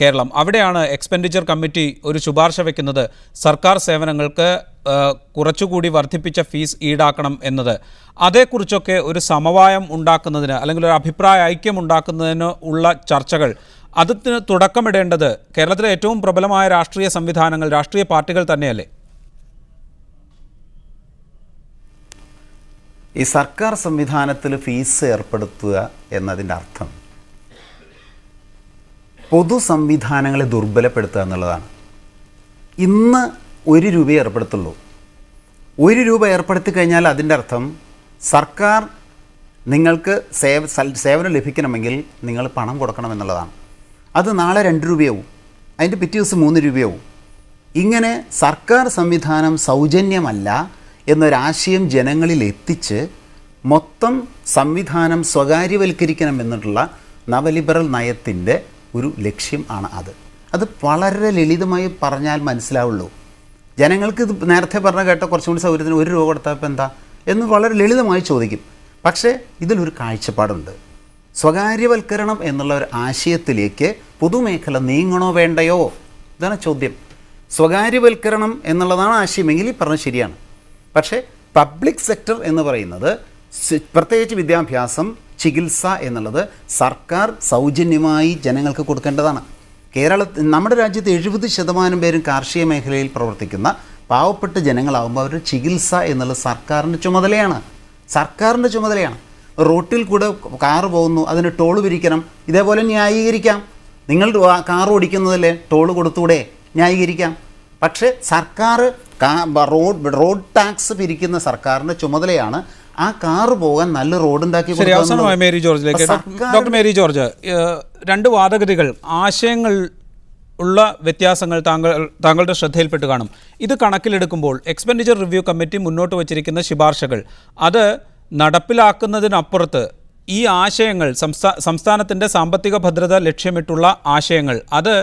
Speaker 1: കേരളം. അവിടെയാണ് എക്സ്പെൻഡിച്ചർ കമ്മിറ്റി ഒരു ശുപാർശ വയ്ക്കുന്നത്, സർക്കാർ സേവനങ്ങൾക്ക് കുറച്ചുകൂടി വർദ്ധിപ്പിച്ച ഫീസ് ഈടാക്കണം എന്നത്. അതേക്കുറിച്ചൊക്കെ ഒരു സമവായം ഉണ്ടാക്കുന്നതിന് അല്ലെങ്കിൽ ഒരു അഭിപ്രായ ഐക്യം ഉണ്ടാക്കുന്നതിന് ഉള്ള ചർച്ചകൾ, അതിന് തുടക്കമിടേണ്ടത് കേരളത്തിലെ ഏറ്റവും പ്രബലമായ രാഷ്ട്രീയ സംവിധാനങ്ങൾ, രാഷ്ട്രീയ പാർട്ടികൾ തന്നെയല്ലേ?
Speaker 4: ഈ സർക്കാർ സംവിധാനത്തിൽ ഫീസ് ഏർപ്പെടുത്തുക എന്നതിൻ്റെ അർത്ഥം പൊതു സംവിധാനങ്ങളെ ദുർബലപ്പെടുത്തുക എന്നുള്ളതാണ്. ഇന്ന് 1 രൂപ ഏർപ്പെടുത്തുള്ളൂ. 1 രൂപ ഏർപ്പെടുത്തി കഴിഞ്ഞാൽ അതിൻ്റെ അർത്ഥം സർക്കാർ നിങ്ങൾക്ക് സേവനം ലഭിക്കണമെങ്കിൽ നിങ്ങൾ പണം കൊടുക്കണം എന്നുള്ളതാണ്. അത് നാളെ 2 രൂപയാവും, അതിൻ്റെ പിറ്റേ ദിവസം 3 രൂപയാവും. ഇങ്ങനെ സർക്കാർ സംവിധാനം സൗജന്യമല്ല എന്നൊരാശയം ജനങ്ങളിൽ എത്തിച്ച് മൊത്തം സംവിധാനം സ്വകാര്യവൽക്കരിക്കണം എന്നുള്ള നവലിബറൽ നയത്തിൻ്റെ ഒരു ലക്ഷ്യം ആണ് അത്. അത് വളരെ ലളിതമായി പറഞ്ഞാൽ മനസ്സിലാവുള്ളൂ. ജനങ്ങൾക്ക് ഇത് നേരത്തെ പറഞ്ഞ കേട്ട കുറച്ചും കൂടി സൗകര്യത്തിന് 1 രൂപ കൊടുത്തപ്പോൾ എന്താ എന്ന് വളരെ ലളിതമായി ചോദിക്കും. പക്ഷേ ഇതിലൊരു കാഴ്ചപ്പാടുണ്ട്. സ്വകാര്യവൽക്കരണം എന്നുള്ള ഒരു ആശയത്തിലേക്ക് പൊതുമേഖല നീങ്ങണോ വേണ്ടയോ, ഇതാണ് ചോദ്യം. സ്വകാര്യവൽക്കരണം എന്നുള്ളതാണ് ആശയമെങ്കിൽ ഈ പറഞ്ഞത് ശരിയാണ്. പക്ഷേ പബ്ലിക് സെക്ടർ എന്ന് പറയുന്നത് പ്രത്യേകിച്ച് വിദ്യാഭ്യാസം, ചികിത്സ എന്നുള്ളത് സർക്കാർ സൗജന്യമായി ജനങ്ങൾക്ക് കൊടുക്കേണ്ടതാണ്. നമ്മുടെ രാജ്യത്ത് 70% പേരും കാർഷിക മേഖലയിൽ പ്രവർത്തിക്കുന്ന പാവപ്പെട്ട ജനങ്ങളാകുമ്പോൾ അവരുടെ ചികിത്സ എന്നുള്ളത് സർക്കാരിൻ്റെ ചുമതലയാണ്. റോട്ടിൽ കൂടെ കാറ് പോകുന്നു, അതിന് ടോൾ പിരിക്കണം, ഇതേപോലെ ന്യായീകരിക്കാം. നിങ്ങൾ കാർ ഓടിക്കുന്നതല്ലേ, ടോൾ കൊടുത്തൂടെ, ന്യായീകരിക്കാം. പക്ഷേ സർക്കാർ റോഡ് ടാക്സ് പിരിക്കുന്ന സർക്കാരിൻ്റെ ചുമതലയാണ് ആ കാറ് പോകാൻ നല്ല റോഡ് ഉണ്ടാക്കി.
Speaker 1: അവസാനമായി മേരി ജോർജിലേക്ക്. ഡോക്ടർ മേരി ജോർജ്, 2 വാദഗതികൾ, ആശയങ്ങൾ ഉള്ള വ്യത്യാസങ്ങൾ താങ്കളുടെ ശ്രദ്ധയിൽപ്പെട്ട് കാണും. ഇത് കണക്കിലെടുക്കുമ്പോൾ എക്സ്പെൻഡിച്ചർ റിവ്യൂ കമ്മിറ്റി മുന്നോട്ട് വച്ചിരിക്കുന്ന ശുപാർശകൾ അത് നടപ്പിലാക്കുന്നതിനപ്പുറത്ത് ഈ ആശയങ്ങൾ സംസ്ഥാനത്തിൻ്റെ സാമ്പത്തിക ഭദ്രത ലക്ഷ്യമിട്ടുള്ള ആശയങ്ങൾ അത്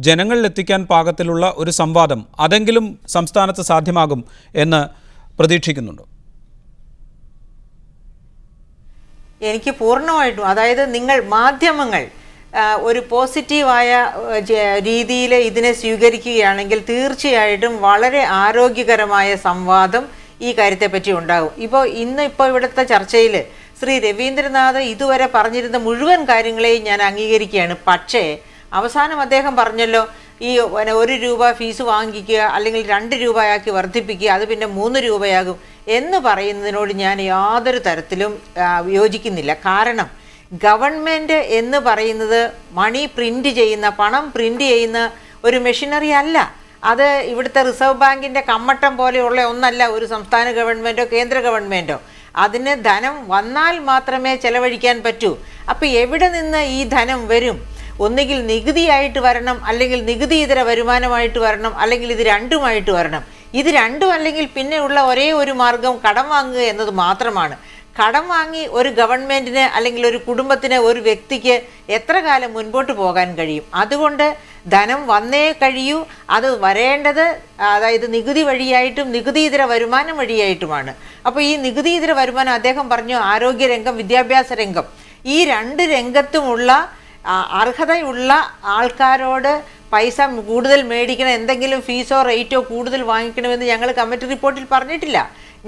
Speaker 1: ജനങ്ങളിലെത്തിക്കാൻ പാകത്തിലുള്ള ഒരു സംവാദം അതെങ്കിലും സംസ്ഥാനത്ത് സാധ്യമാകും എന്ന് പ്രതീക്ഷിക്കുന്നുണ്ടോ?
Speaker 3: എനിക്ക് പൂർണ്ണമായിട്ടും, അതായത് നിങ്ങൾ മാധ്യമങ്ങൾ ഒരു പോസിറ്റീവായ രീതിയിൽ ഇതിനെ സ്വീകരിക്കുകയാണെങ്കിൽ തീർച്ചയായിട്ടും വളരെ ആരോഗ്യകരമായ സംവാദം ഈ കാര്യത്തെപ്പറ്റി ഉണ്ടാകും. ഇപ്പോൾ ഇവിടുത്തെ ചർച്ചയിൽ ശ്രീ രവീന്ദ്രനാഥ് ഇതുവരെ പറഞ്ഞിരുന്ന മുഴുവൻ കാര്യങ്ങളെയും ഞാൻ അംഗീകരിക്കുകയാണ്. പക്ഷേ അവസാനം അദ്ദേഹം പറഞ്ഞല്ലോ, ഈ 1 രൂപ ഫീസ് വാങ്ങിക്കുക അല്ലെങ്കിൽ 2 രൂപയാക്കി വർദ്ധിപ്പിക്കുക, അത് പിന്നെ 3 രൂപയാകും എന്ന് പറയുന്നതിനോട് ഞാൻ യാതൊരു തരത്തിലും യോജിക്കുന്നില്ല. കാരണം ഗവൺമെൻറ് എന്ന് പറയുന്നത് പണം പ്രിൻ്റ് ചെയ്യുന്ന ഒരു മെഷീനറി അല്ല. അത് ഇവിടുത്തെ റിസർവ് ബാങ്കിൻ്റെ കമ്മട്ടം പോലെയുള്ള ഒന്നല്ല ഒരു സംസ്ഥാന ഗവൺമെൻറ്റോ കേന്ദ്ര ഗവൺമെൻറ്റോ. അതിന് ധനം വന്നാൽ മാത്രമേ ചെലവഴിക്കാൻ പറ്റൂ. അപ്പോൾ എവിടെ നിന്ന് ഈ ധനം വരും? ഒന്നുകിൽ നികുതിയായിട്ട് വരണം, അല്ലെങ്കിൽ നികുതി ഇതര വരുമാനമായിട്ട് വരണം, അല്ലെങ്കിൽ ഇത് രണ്ടുമായിട്ട് വരണം. ഇത് രണ്ടും അല്ലെങ്കിൽ പിന്നെയുള്ള ഒരേ ഒരു മാർഗം കടം വാങ്ങുക എന്നത് മാത്രമാണ്. കടം വാങ്ങി ഒരു ഗവൺമെൻറ്റിന് അല്ലെങ്കിൽ ഒരു കുടുംബത്തിന്, ഒരു വ്യക്തിക്ക് എത്ര കാലം മുൻപോട്ട് പോകാൻ കഴിയും? അതുകൊണ്ട് ധനം വന്നേ കഴിയൂ. അത് വരേണ്ടത് അതായത് നികുതി വഴിയായിട്ടും നികുതിയിതര വരുമാനം വഴിയായിട്ടുമാണ്. അപ്പോൾ ഈ നികുതിയിതര വരുമാനം അദ്ദേഹം പറഞ്ഞു ആരോഗ്യരംഗം, വിദ്യാഭ്യാസ രംഗം, ഈ 2 രംഗത്തുമുള്ള അർഹതയുള്ള ആൾക്കാരോട് പൈസ കൂടുതൽ മേടിക്കണം, എന്തെങ്കിലും ഫീസോ റേറ്റോ കൂടുതൽ വാങ്ങിക്കണമെന്ന് ഞങ്ങൾ കമ്മിറ്റി റിപ്പോർട്ടിൽ പറഞ്ഞിട്ടില്ല.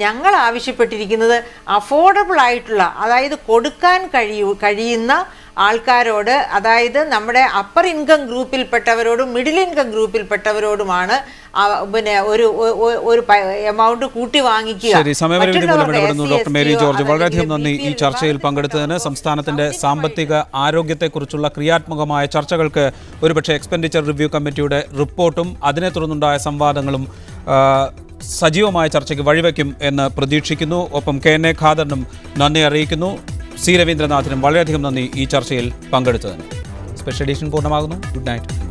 Speaker 3: ഞങ്ങൾ ആവശ്യപ്പെട്ടിരിക്കുന്നത് അഫോർഡബിൾ ആയിട്ടുള്ള, അതായത് കൊടുക്കാൻ കഴിയുന്ന ആൾക്കാരോട്, അതായത് നമ്മുടെ അപ്പർ ഇൻകം ഗ്രൂപ്പിൽപ്പെട്ടവരോടും മിഡിൽ ഇൻകം ഗ്രൂപ്പിൽപ്പെട്ടവരോടുമാണ് പിന്നെ ഒരു എമൗണ്ട് കൂട്ടി വാങ്ങിക്കുക.
Speaker 1: ശരി, സമയപരിമിതി മൂലം ഇടപെടുന്നു ഡോക്ടർ മേരി ജോർജ്. വളരെയധികം നന്ദി ഈ ചർച്ചയിൽ പങ്കെടുത്തതിന്. സംസ്ഥാനത്തിന്റെ സാമ്പത്തിക ആരോഗ്യത്തെക്കുറിച്ചുള്ള ക്രിയാത്മകമായ ചർച്ചകൾക്ക് ഒരുപക്ഷെ എക്സ്പെൻഡിച്ചർ റിവ്യൂ കമ്മിറ്റിയുടെ റിപ്പോർട്ടും അതിനെ തുടർന്നുണ്ടായ സംവാദങ്ങളും സജീവമായ ചർച്ചയ്ക്ക് വഴിവെക്കും എന്ന് പ്രതീക്ഷിക്കുന്നു. ഒപ്പം KNA ഖാദറിനും നന്ദി അറിയിക്കുന്നു. C. രവീന്ദ്രനാഥിനും വളരെയധികം നന്ദി ഈ ചർച്ചയിൽ പങ്കെടുത്തതിന്. സ്പെഷ്യൽ എഡിഷൻ പൂർണ്ണമാകുന്നു. Good night.